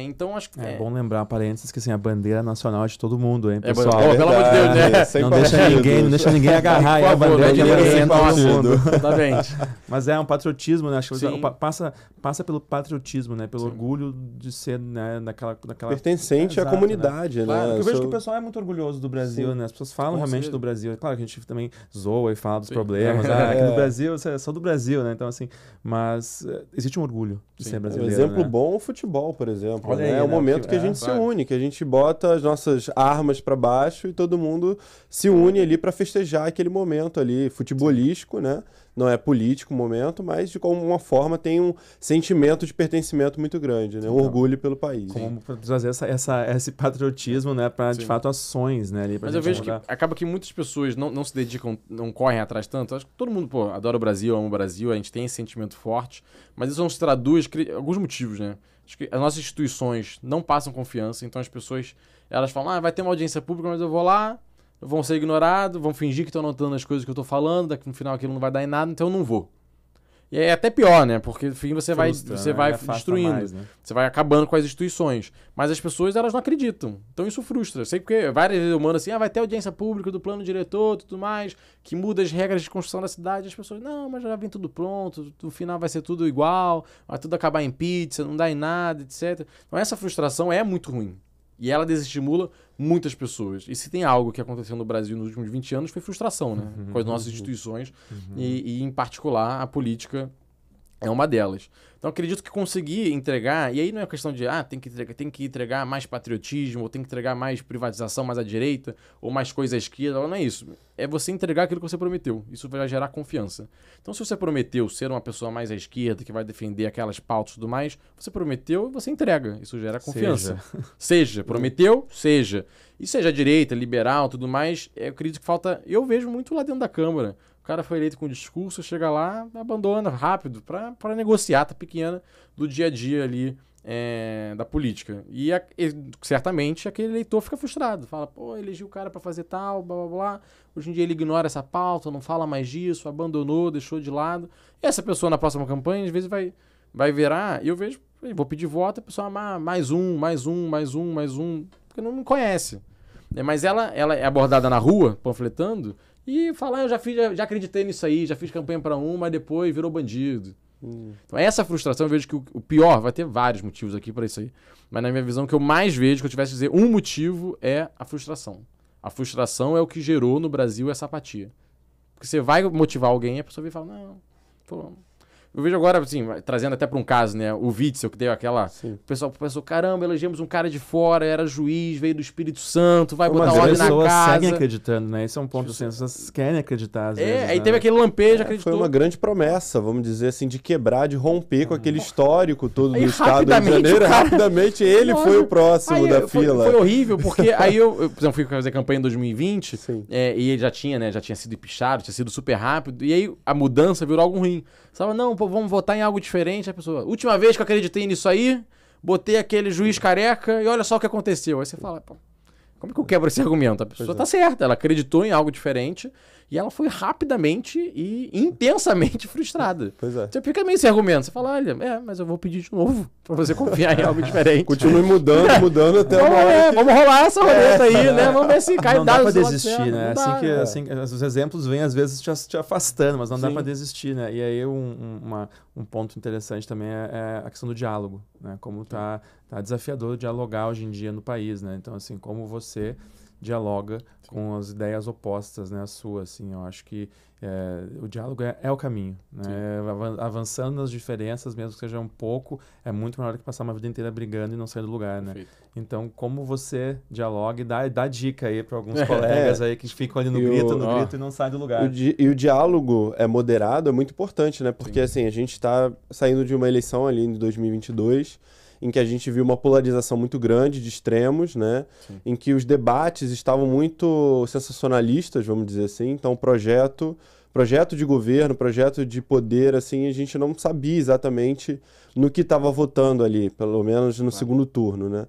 Então acho que é bom lembrar, parênteses, que assim, a bandeira nacional é de todo mundo, hein, pessoal? Pelo amor de Deus, né? Não deixa ninguém agarrar a bandeira de ninguém, todo mundo. Exatamente. Mas é um patriotismo, né? Acho que passa pelo patriotismo, né? Pelo orgulho de ser, né, daquela pertencente à comunidade, né? Claro, porque eu vejo que o pessoal é muito orgulhoso do Brasil, né? As pessoas falam realmente do Brasil. Claro que a gente também zoa e fala dos problemas. Aqui no Brasil, você é só do Brasil, né? Então, assim, mas existe um orgulho de ser brasileiro. Um exemplo bom é o futebol, por exemplo. É o momento que a gente se une, que a gente bota as nossas armas para baixo e todo mundo se une ali para festejar aquele momento ali, futebolístico, né? Não é político o momento, mas de alguma forma tem um sentimento de pertencimento muito grande, né? Um orgulho pelo país. Como trazer esse patriotismo, né? Para, de fato, ações, né? Ali, mas eu vejo que acaba que muitas pessoas não se dedicam, não correm atrás tanto. Acho que todo mundo, adora o Brasil, ama o Brasil, a gente tem esse sentimento forte, mas isso não se traduz alguns motivos, né? Acho que as nossas instituições não passam confiança, então as pessoas, elas falam, vai ter uma audiência pública, mas eu vou lá, vão ser ignorados, vão fingir que estão anotando as coisas que eu estou falando, daqui no final aquilo não vai dar em nada, então eu não vou. E é até pior, né? Porque, no fim, você vai destruindo. Mais, né? Você vai acabando com as instituições. Mas as pessoas, elas não acreditam. Então isso frustra. Eu sei porque várias vezes eu mando assim, vai ter audiência pública do plano diretor, tudo mais, que muda as regras de construção da cidade. As pessoas, não, mas já vem tudo pronto, no final vai ser tudo igual, vai tudo acabar em pizza, não dá em nada, etc. Então essa frustração é muito ruim. E ela desestimula muitas pessoas. E se tem algo que aconteceu no Brasil nos últimos 20 anos, foi frustração, né? Com as nossas instituições e, em particular, a política é uma delas. Então, acredito que conseguir entregar, e aí não é questão de, tem que entregar mais patriotismo, ou tem que entregar mais privatização mais à direita, ou mais coisa à esquerda, não é isso. É você entregar aquilo que você prometeu. Isso vai gerar confiança. Então, se você prometeu ser uma pessoa mais à esquerda, que vai defender aquelas pautas e tudo mais, você prometeu e você entrega. Isso gera confiança. Seja. Prometeu, seja. E seja à direita, liberal, tudo mais, eu acredito que falta... Eu vejo muito lá dentro da Câmara. O cara foi eleito com discurso, chega lá, abandona rápido para negociar a pequena do dia a dia ali da política. E certamente aquele eleitor fica frustrado. Fala, elegi o cara para fazer tal, blá, blá, blá. Hoje em dia ele ignora essa pauta, não fala mais disso, abandonou, deixou de lado. E essa pessoa na próxima campanha, às vezes vai virar, e eu vejo, vou pedir voto, a pessoa mais um, porque não me conhece. Mas ela é abordada na rua, panfletando, e fala, eu já acreditei nisso aí, já fiz campanha para mas depois virou bandido. Então essa frustração, eu vejo que o pior, vai ter vários motivos aqui para isso aí, mas na minha visão, o que eu mais vejo, que eu tivesse que dizer um motivo, é a frustração. A frustração é o que gerou no Brasil essa apatia. Porque você vai motivar alguém e a pessoa vem e fala, não, pô... Eu vejo agora, assim, trazendo até para um caso, né? O Witzel, que deu aquela... O pessoal pensou, caramba, elegemos um cara de fora, era juiz, veio do Espírito Santo, vai botar ordem na casa. As pessoas seguem acreditando, né? Esse é um ponto, assim, as pessoas querem acreditar, às vezes, aí né? teve aquele lampejo, acreditou. Foi uma grande promessa, vamos dizer assim, de quebrar, de romper com aquele histórico todo do Estado do Rio de Janeiro. Rapidamente, ele foi o próximo da fila. Foi horrível, porque aí eu, por exemplo, fui fazer campanha em 2020, e ele já tinha sido empichado, tinha sido super rápido, e aí a mudança virou algo ruim. Você fala, não, pô, vamos votar em algo diferente. A pessoa, última vez que eu acreditei nisso aí, botei aquele juiz careca e olha só o que aconteceu. Aí você fala, pô, como é que eu quebro esse argumento? A pessoa tá certa, ela acreditou em algo diferente e ela foi rapidamente e intensamente frustrada. Pois é. Você fica meio sem argumento. Você fala, olha, mas eu vou pedir de novo pra você confiar em algo diferente. Continue mudando até uma hora vamos rolar essa roleta aí, né? Vamos ver se cai não dá dados. Pra desistir, né? Assim, os exemplos vêm, às vezes, te afastando, mas não dá pra desistir, né? E aí um ponto interessante também é a questão do diálogo, né? Como tá desafiador dialogar hoje em dia no país, né? Então, assim, como você dialoga com as ideias opostas, né, a sua, assim, eu acho que o diálogo é o caminho, né, avançando nas diferenças, mesmo que seja um pouco, é muito melhor que passar uma vida inteira brigando e não sair do lugar, né? Perfeito. Então, como você dialoga e dá dica aí para alguns colegas aí que ficam ali no grito e não saem do lugar. E o diálogo moderado é muito importante, né, porque assim, a gente está saindo de uma eleição ali em 2022, em que a gente viu uma polarização muito grande de extremos, né? Em que os debates estavam muito sensacionalistas, vamos dizer assim. Então, projeto de governo, projeto de poder, assim, a gente não sabia exatamente no que estava votando ali, pelo menos no segundo turno, né?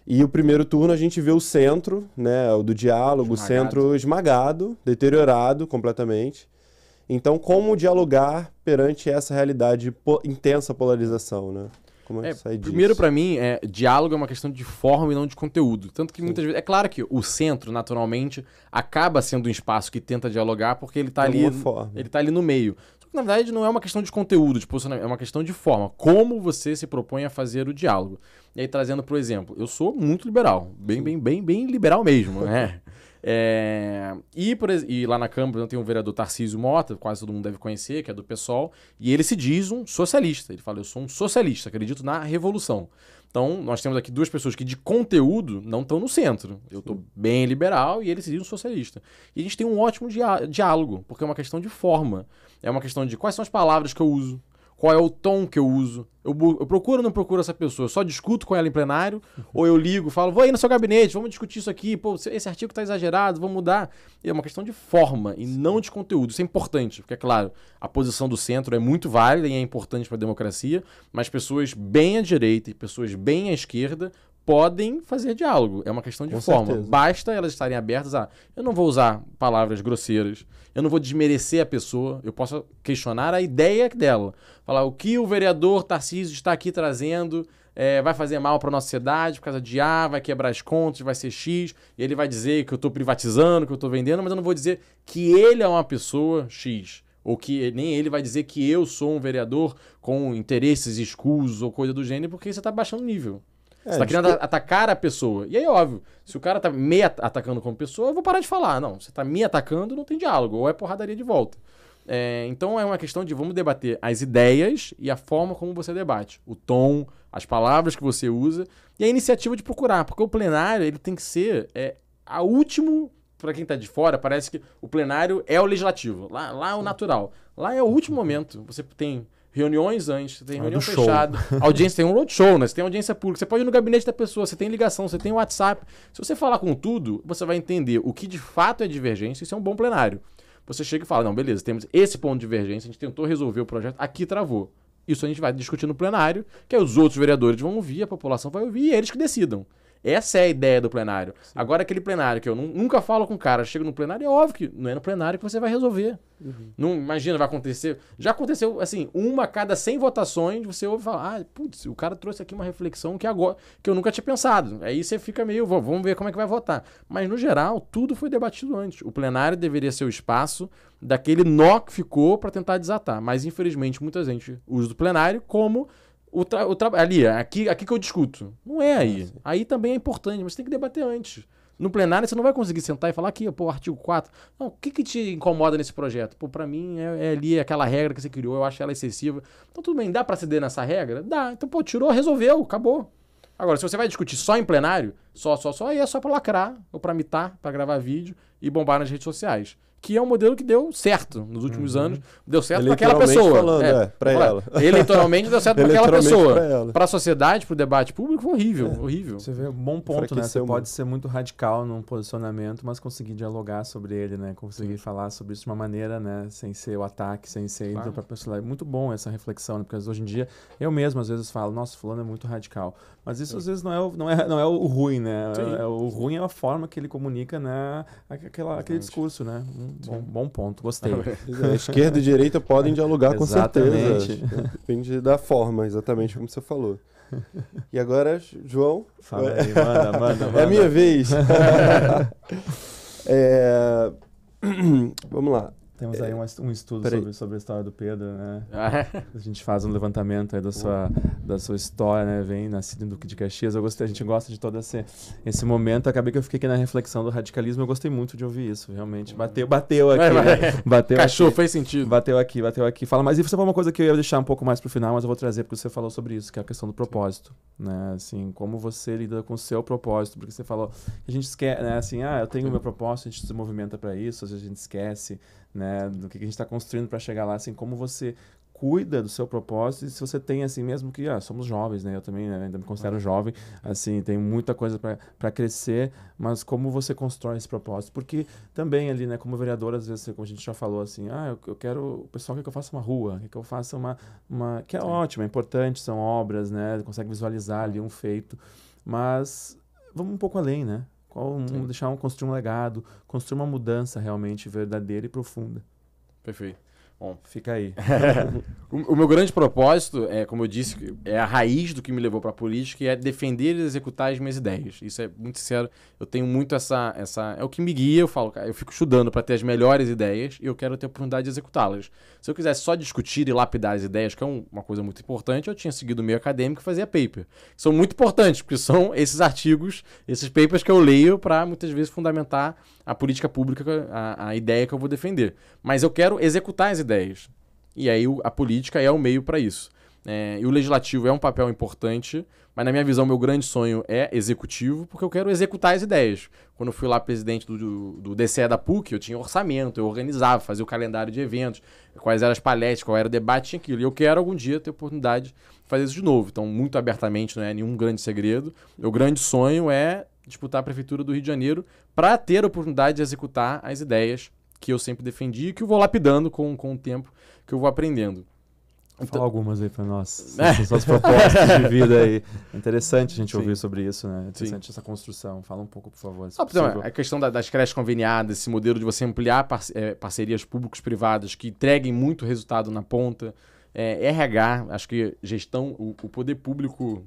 E o primeiro turno a gente vê o centro, né? O do diálogo, o centro esmagado, deteriorado completamente. Então, como dialogar perante essa realidade de intensa polarização, né? Como é que sai disso? Primeiro, para mim, diálogo é uma questão de forma e não de conteúdo. Tanto que muitas vezes... É claro que o centro, naturalmente, acaba sendo um espaço que tenta dialogar porque ele tá ali no meio. Só que, na verdade, não é uma questão de conteúdo, é uma questão de forma. Como você se propõe a fazer o diálogo. E aí, trazendo, por exemplo, eu sou muito liberal. Bem liberal mesmo, né? E lá na Câmara tem um vereador Tarcísio Mota, quase todo mundo deve conhecer, que é do PSOL, e ele se diz um socialista. Ele fala, eu sou um socialista, acredito na revolução. Então, nós temos aqui duas pessoas que de conteúdo não estão no centro. Eu estou bem liberal e ele se diz um socialista. E a gente tem um ótimo diálogo, porque é uma questão de forma. É uma questão de quais são as palavras que eu uso, qual é o tom que eu uso. Eu procuro ou não procuro essa pessoa? Eu só discuto com ela em plenário? Ou eu ligo, falo, vou aí no seu gabinete, vamos discutir isso aqui. Pô, esse artigo está exagerado, vamos mudar. É uma questão de forma e não de conteúdo. Isso é importante, porque, é claro, a posição do centro é muito válida e é importante para a democracia, mas pessoas bem à direita e pessoas bem à esquerda podem fazer diálogo. É uma questão de forma. Certeza. Basta elas estarem abertas a... Eu não vou usar palavras grosseiras, eu não vou desmerecer a pessoa, eu posso questionar a ideia dela. Falar o que o vereador Tarcísio está aqui trazendo vai fazer mal para nossa cidade por causa de A, vai quebrar as contas, vai ser X, e ele vai dizer que eu estou privatizando, que eu estou vendendo, mas eu não vou dizer que ele é uma pessoa X. Ou que nem ele vai dizer que eu sou um vereador com interesses escusos ou coisa do gênero, porque você está baixando o nível. Você está querendo atacar a pessoa. E aí, óbvio, se o cara tá me atacando como pessoa, eu vou parar de falar. Não, você tá me atacando, não tem diálogo, ou é porradaria de volta. Então é uma questão de vamos debater as ideias e a forma como você debate. O tom, as palavras que você usa e a iniciativa de procurar. Porque o plenário ele tem que ser a último... Para quem tá de fora, parece que o plenário é o legislativo. Lá é o natural. Lá é o último momento. Você tem reuniões antes, você tem reunião fechada, audiência, tem um roadshow, né? Você tem audiência pública, você pode ir no gabinete da pessoa, você tem ligação, você tem WhatsApp. Se você falar com tudo, você vai entender o que de fato é divergência, isso é um bom plenário. Você chega e fala, não, beleza, temos esse ponto de divergência, a gente tentou resolver o projeto, aqui travou. Isso a gente vai discutir no plenário, que aí os outros vereadores vão ouvir, a população vai ouvir e eles que decidam. Essa é a ideia do plenário. Sim. Agora, aquele plenário que eu nunca falo com o cara, chego no plenário, é óbvio que não é no plenário que você vai resolver. Não, imagina, vai acontecer... Já aconteceu, assim, uma a cada 100 votações, você ouve e fala, putz, o cara trouxe aqui uma reflexão que eu nunca tinha pensado. Aí você fica meio, vamos ver como é que vai votar. Mas, no geral, tudo foi debatido antes. O plenário deveria ser o espaço daquele nó que ficou para tentar desatar. Mas, infelizmente, muita gente usa o plenário como... aqui que eu discuto. Não é aí. Aí também é importante, mas tem que debater antes. No plenário você não vai conseguir sentar e falar aqui, artigo 4. Não, o que te incomoda nesse projeto? Pra mim é ali aquela regra que você criou, eu acho ela excessiva. Então tudo bem, dá pra ceder nessa regra? Dá. Então, tirou, resolveu, acabou. Agora, se você vai discutir só em plenário, aí é só pra lacrar, ou pra mitar, pra gravar vídeo e bombar nas redes sociais. Que é um modelo que deu certo nos últimos anos. Deu certo para aquela pessoa. Falando, para ela. Eleitoralmente deu certo para aquela pessoa. Para a sociedade, para o debate público, foi horrível. Horrível. Você vê um bom ponto, né? Você pode ser muito radical num posicionamento, mas conseguir dialogar sobre ele, né? Conseguir falar sobre isso de uma maneira, né? Sem ser o ataque, sem ser indo para a pessoa. É muito bom essa reflexão, né? Porque hoje em dia, eu mesmo às vezes falo, nossa, fulano é muito radical. Mas isso às vezes não é o ruim, né? O ruim é a forma que ele comunica, né? Aquele discurso, né? Bom ponto, gostei. Esquerda e direita podem dialogar com certeza. Depende da forma, exatamente como você falou. E agora, João? Fala aí, manda. É a minha vez. Vamos lá. Temos aí um estudo sobre a história do Pedro, né? A gente faz um levantamento aí da sua história, né? Vem nascido em Duque de Caxias. A gente gosta de todo esse momento. Acabei que eu fiquei aqui na reflexão do radicalismo. Eu gostei muito de ouvir isso, realmente. Bateu aqui. Né? Bateu Cachorro, aqui. fez sentido. Bateu aqui. Fala, mas você falou uma coisa que eu ia deixar um pouco mais pro final, mas eu vou trazer porque você falou sobre isso, que é a questão do propósito, né? Assim, como você lida com o seu propósito, porque você falou que a gente esquece, né? Assim, eu tenho o meu propósito, a gente se movimenta para isso, às vezes a gente esquece, né, do que a gente está construindo para chegar lá, assim, como você cuida do seu propósito e se você tem, assim, mesmo que, somos jovens, né, eu também, né, ainda me considero jovem, assim, tem muita coisa para crescer, mas como você constrói esse propósito? Porque também ali, né, como vereador, às vezes, como a gente já falou, assim, eu quero, o pessoal quer que eu faça uma rua, quer que eu faça uma que é ótimo, é importante, são obras, né, consegue visualizar ali um feito, mas vamos um pouco além, né? Construir um legado, construir uma mudança realmente verdadeira e profunda. Perfeito. Bom, fica aí. O meu grande propósito, como eu disse, é a raiz do que me levou para a política e é defender e executar as minhas ideias. Isso é muito sincero. Eu tenho muito essa é o que me guia. Eu falo, eu fico estudando para ter as melhores ideias e eu quero ter a oportunidade de executá-las. Se eu quisesse só discutir e lapidar as ideias, que é uma coisa muito importante, eu tinha seguido o meio acadêmico e fazia paper. São muito importantes, porque são esses artigos, esses papers que eu leio para muitas vezes fundamentar a política pública, a ideia que eu vou defender. Mas eu quero executar as ideias. E aí a política é o meio para isso. E o legislativo é um papel importante, mas na minha visão, meu grande sonho é executivo, porque eu quero executar as ideias. Quando eu fui lá presidente do DCE da PUC, eu tinha orçamento, eu organizava, fazia o calendário de eventos, quais eram as palestras, qual era o debate, tinha aquilo. E eu quero algum dia ter a oportunidade de fazer isso de novo. Então, muito abertamente, não é nenhum grande segredo. Meu grande sonho é disputar a Prefeitura do Rio de Janeiro para ter a oportunidade de executar as ideias que eu sempre defendi e que eu vou lapidando com o tempo que eu vou aprendendo. Fala algumas aí para nós. Suas propostas de vida aí. É interessante a gente ouvir sobre isso, né? É interessante essa construção. Fala um pouco, por favor. A questão das creches conveniadas, esse modelo de você ampliar parcerias públicos-privadas que entreguem muito resultado na ponta. RH, acho que gestão, o poder público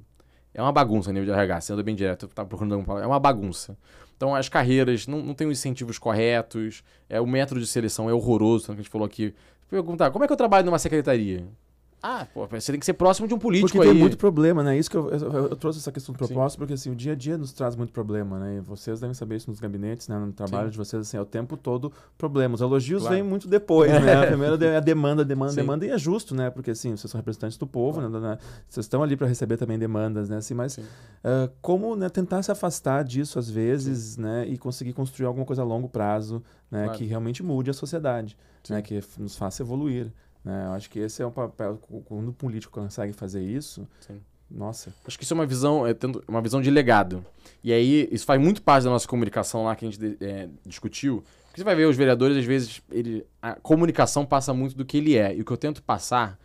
é uma bagunça a nível de RH, sendo bem direto, tá procurando alguma palavra, é uma bagunça. Então as carreiras não têm os incentivos corretos, o método de seleção é horroroso, tanto que a gente falou aqui. Perguntar, como é que eu trabalho numa secretaria? Você tem que ser próximo de um político porque aí. Porque tem muito problema, né? Isso que eu trouxe essa questão do propósito, porque assim, o dia a dia nos traz muito problema, né? E vocês devem saber isso nos gabinetes, né? No trabalho de vocês, assim, é o tempo todo problema. Os elogios vêm muito depois, né? Primeiro é a demanda, e é justo, né? Porque assim, vocês são representantes do povo, né? Vocês estão ali para receber também demandas, né? Assim, mas como, né, tentar se afastar disso às vezes, né? E conseguir construir alguma coisa a longo prazo, né? Que realmente mude a sociedade, né? Que nos faça evoluir. Eu acho que esse é um papel, quando o político consegue fazer isso, nossa. Acho que isso é uma visão de legado. E aí, isso faz muito parte da nossa comunicação lá que a gente discutiu. Porque você vai ver os vereadores, às vezes, a comunicação passa muito do que ele é. E o que eu tento passar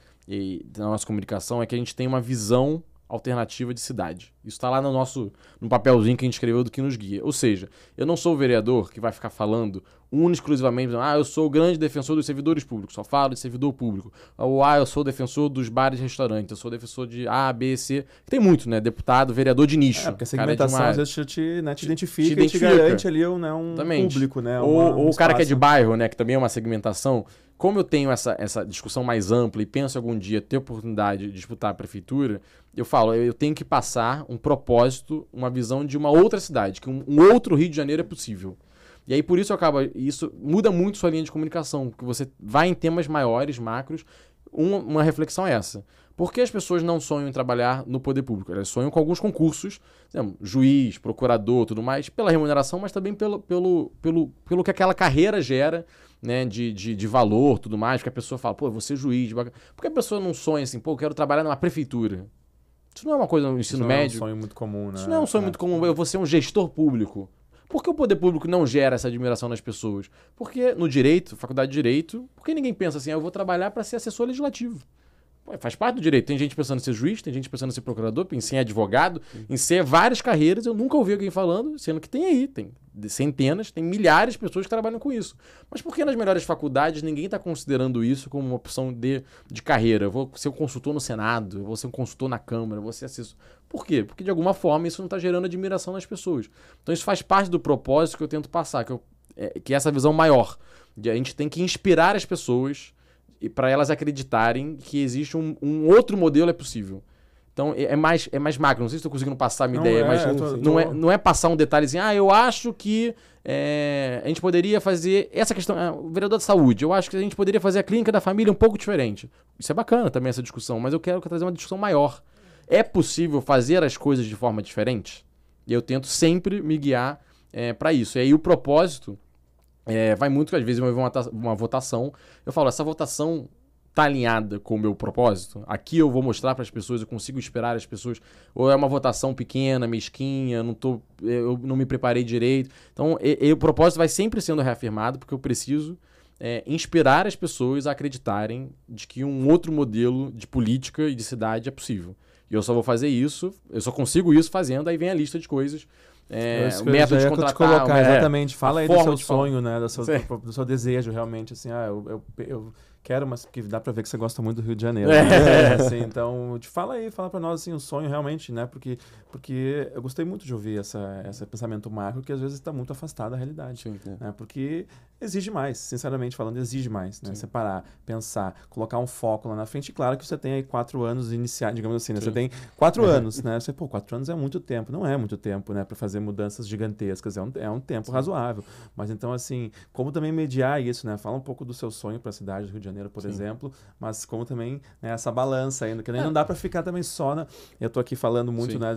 na nossa comunicação é que a gente tem uma visão alternativa de cidade. Isso está lá no papelzinho que a gente escreveu do que nos guia. Ou seja, eu não sou o vereador que vai ficar falando exclusivamente, eu sou o grande defensor dos servidores públicos, só falo de servidor público. Ou, eu sou o defensor dos bares e restaurantes, eu sou defensor de A, B, C. Tem muito, né? Deputado, vereador de nicho. Porque a segmentação às vezes te identifica e te garante ali um público, né? Ou o cara que é de bairro, né? Que também é uma segmentação. Como eu tenho essa discussão mais ampla e penso algum dia ter oportunidade de disputar a prefeitura, eu falo, eu tenho que passar um propósito, uma visão de uma outra cidade, que um outro Rio de Janeiro é possível. E aí, por isso, isso muda muito sua linha de comunicação, porque você vai em temas maiores, macros. Uma reflexão é essa. Por que as pessoas não sonham em trabalhar no poder público? Elas sonham com alguns concursos, juiz, procurador, tudo mais, pela remuneração, mas também pelo que aquela carreira gera, né, de valor, tudo mais, porque a pessoa fala, eu vou ser juiz. Por que a pessoa não sonha assim, eu quero trabalhar numa prefeitura? Isso não é uma coisa no ensino médio. Isso não é um sonho muito comum, né? Isso não é um sonho muito comum, eu vou ser um gestor público. Por que o poder público não gera essa admiração nas pessoas? Porque no direito, faculdade de direito, por que ninguém pensa assim, eu vou trabalhar para ser assessor legislativo? Faz parte do direito. Tem gente pensando em ser juiz, tem gente pensando em ser procurador, pensando em advogado, em ser várias carreiras. Eu nunca ouvi alguém falando, sendo que tem centenas, tem milhares de pessoas que trabalham com isso. Mas por que nas melhores faculdades ninguém está considerando isso como uma opção de carreira? Eu vou ser um consultor no Senado, eu vou ser um consultor na Câmara, eu vou ser assessor. Por quê? Porque de alguma forma isso não está gerando admiração nas pessoas. Então isso faz parte do propósito que eu tento passar, que é essa visão maior. A gente tem que inspirar as pessoas para elas acreditarem que existe um outro modelo é possível. Então, é mais macro. Não sei se estou conseguindo passar a minha ideia, mas não é passar um detalhezinho. Eu acho que a gente poderia fazer essa questão... o vereador de saúde, eu acho que a gente poderia fazer a clínica da família um pouco diferente. Isso é bacana também, essa discussão, mas eu quero trazer uma discussão maior. É possível fazer as coisas de forma diferente? E eu tento sempre me guiar para isso. E aí o propósito vai muito, às vezes, uma votação. Eu falo, essa votação está alinhada com o meu propósito? Aqui eu vou mostrar para as pessoas, eu consigo esperar as pessoas, ou é uma votação pequena, mesquinha, eu não me preparei direito. Então, o propósito vai sempre sendo reafirmado, porque eu preciso inspirar as pessoas a acreditarem de que um outro modelo de política e de cidade é possível. E eu só vou fazer isso, eu só consigo isso fazendo, aí vem a lista de coisas. O método de contratar. Exatamente, fala aí do seu sonho, né, do seu desejo, realmente, assim, eu quero, mas porque dá pra ver que você gosta muito do Rio de Janeiro. Né? Assim, então, fala pra nós, assim, o sonho realmente, né, porque eu gostei muito de ouvir esse pensamento macro, que às vezes está muito afastado da realidade. Sim, né, porque exige mais, sinceramente falando, exige mais, né, separar, pensar, colocar um foco lá na frente. E claro que você tem aí 4 anos iniciais, digamos assim, né, você tem 4 anos, né, 4 anos é muito tempo, não é muito tempo, né, pra fazer mudanças gigantescas, é um tempo razoável. Mas então, assim, como também mediar isso, né, fala um pouco do seu sonho pra cidade do Rio de Janeiro, por exemplo, mas como também, né, essa balança ainda, que não dá para ficar também só eu tô aqui falando muito, né,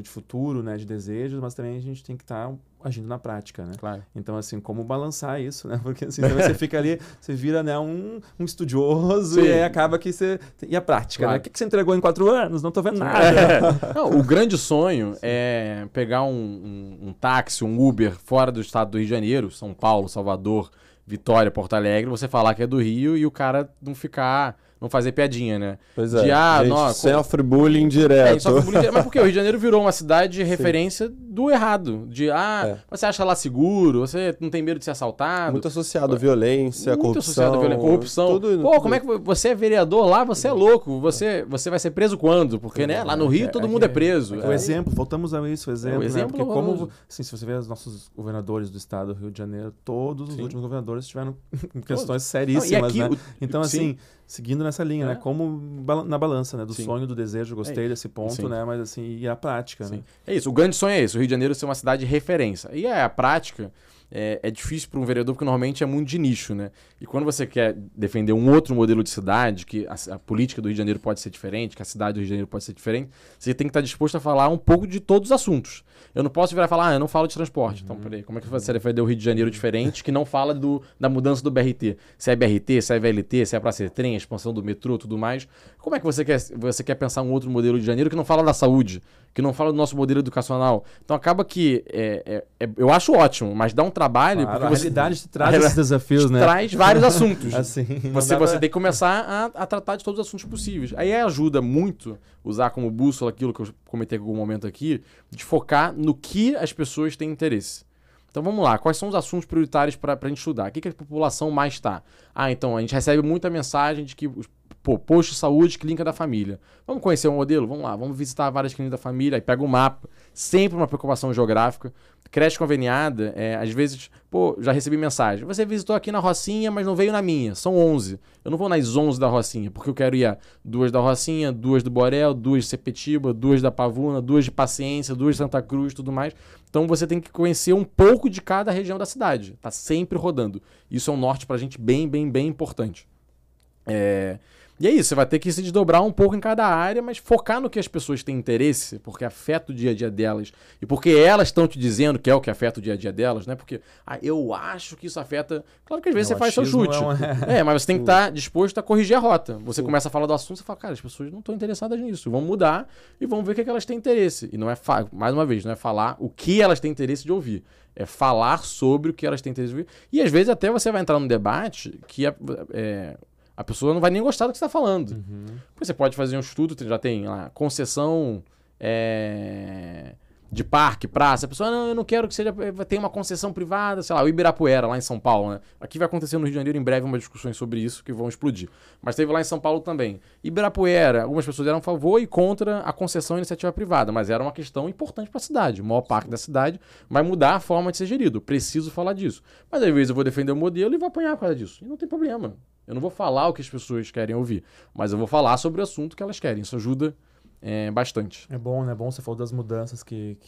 de futuro, né, de desejos, mas também a gente tem que estar agindo na prática, né? Claro. Então, assim, como balançar isso, né? Porque assim, você fica ali, você vira, né, um estudioso. Sim. E aí acaba que você... E a prática, claro, né? O que você entregou em 4 anos? Não tô vendo nada. Não, o grande sonho é pegar um táxi, um Uber fora do estado do Rio de Janeiro, São Paulo, Salvador, Vitória, Porto Alegre, você falar que é do Rio e o cara não ficar não fazer piadinha, né? Pois é, sofre bullying direto. Sofre bullying direto. Mas por quê? O Rio de Janeiro virou uma cidade de referência do errado. Você acha lá seguro, você não tem medo de ser assaltado. Muito associado à violência, muito associado à violência, corrupção. Como é que você é vereador lá? Você é louco. Você vai ser preso quando? Porque, né? Lá no Rio todo mundo é preso. O exemplo, voltamos a isso, o exemplo. Né? Porque como, assim, se você vê os nossos governadores do estado do Rio de Janeiro, todos os últimos governadores tiveram questões seríssimas, né? Então, assim, seguindo nessa linha, né? Como na balança, né? Do sonho, do desejo, gostei desse ponto, né? Mas assim, e a prática, né? É isso, o grande sonho é esse, o Rio de Janeiro ser uma cidade de referência. E a prática é difícil para um vereador, porque normalmente é muito de nicho, né? E quando você quer defender um outro modelo de cidade, que a política do Rio de Janeiro pode ser diferente, que a cidade do Rio de Janeiro pode ser diferente, você tem que estar disposto a falar um pouco de todos os assuntos. Eu não posso virar e falar, eu não falo de transporte. Então, peraí, como é que você vai defender o Rio de Janeiro diferente que não fala da mudança do BRT? Se é BRT, se é VLT, se é praça de trem, a expansão do metrô, tudo mais. Como é que você quer pensar um outro modelo de Janeiro que não fala da saúde, que não fala do nosso modelo educacional? Então acaba que eu acho ótimo, mas dá um trabalho. Porque a realidade te traz esses desafios, né? Traz vários assuntos. Assim, você tem que começar a tratar de todos os assuntos possíveis. Aí ajuda muito usar como bússola aquilo que eu comentei em algum momento aqui, de focar no que as pessoas têm interesse. Então vamos lá, quais são os assuntos prioritários para a gente estudar? O que a população mais está? Então a gente recebe muita mensagem de que posto de saúde, clínica da família. Vamos conhecer o modelo? Vamos lá, vamos visitar várias clínicas da família, aí pega o mapa, sempre uma preocupação geográfica. Creche conveniada, às vezes, já recebi mensagem. Você visitou aqui na Rocinha, mas não veio na minha. São 11. Eu não vou nas 11 da Rocinha, porque eu quero ir a 2 da Rocinha, 2 do Borel, 2 de Sepetiba, 2 da Pavuna, 2 de Paciência, 2 de Santa Cruz, tudo mais. Então você tem que conhecer um pouco de cada região da cidade. Tá sempre rodando. Isso é um norte pra gente bem, bem, bem importante. E é isso, você vai ter que se desdobrar um pouco em cada área, mas focar no que as pessoas têm interesse, porque afeta o dia a dia delas, e porque elas estão te dizendo que é o que afeta o dia a dia delas, não é porque, eu acho que isso afeta... Claro que às vezes você faz seu chute. Mas você tem que estar disposto a corrigir a rota. Você começa a falar do assunto, você fala, cara, as pessoas não estão interessadas nisso, vamos mudar e vamos ver o que elas têm interesse. E não é, mais uma vez, não é falar o que elas têm interesse de ouvir, é falar sobre o que elas têm interesse de ouvir. E às vezes até você vai entrar num debate que a pessoa não vai nem gostar do que você está falando. Você pode fazer um estudo, já tem lá, concessão de parque, praça. A pessoa, não, eu não quero que seja... Tem uma concessão privada, sei lá, o Ibirapuera, lá em São Paulo, né? Aqui vai acontecer no Rio de Janeiro em breve umas discussões sobre isso que vão explodir. Mas teve lá em São Paulo também. Ibirapuera, algumas pessoas eram a favor e contra a concessão e iniciativa privada, mas era uma questão importante para a cidade. O maior parque da cidade vai mudar a forma de ser gerido. Preciso falar disso. Mas às vezes eu vou defender o modelo e vou apanhar por causa disso. E não tem problema. Eu não vou falar o que as pessoas querem ouvir, mas eu vou falar sobre o assunto que elas querem. Isso ajuda bastante. É bom, né? Bom, você falou das mudanças que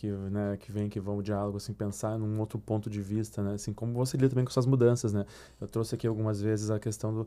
vão o diálogo, assim, pensar num outro ponto de vista, né? Assim, como você lida também com essas mudanças, né? Eu trouxe aqui algumas vezes a questão do...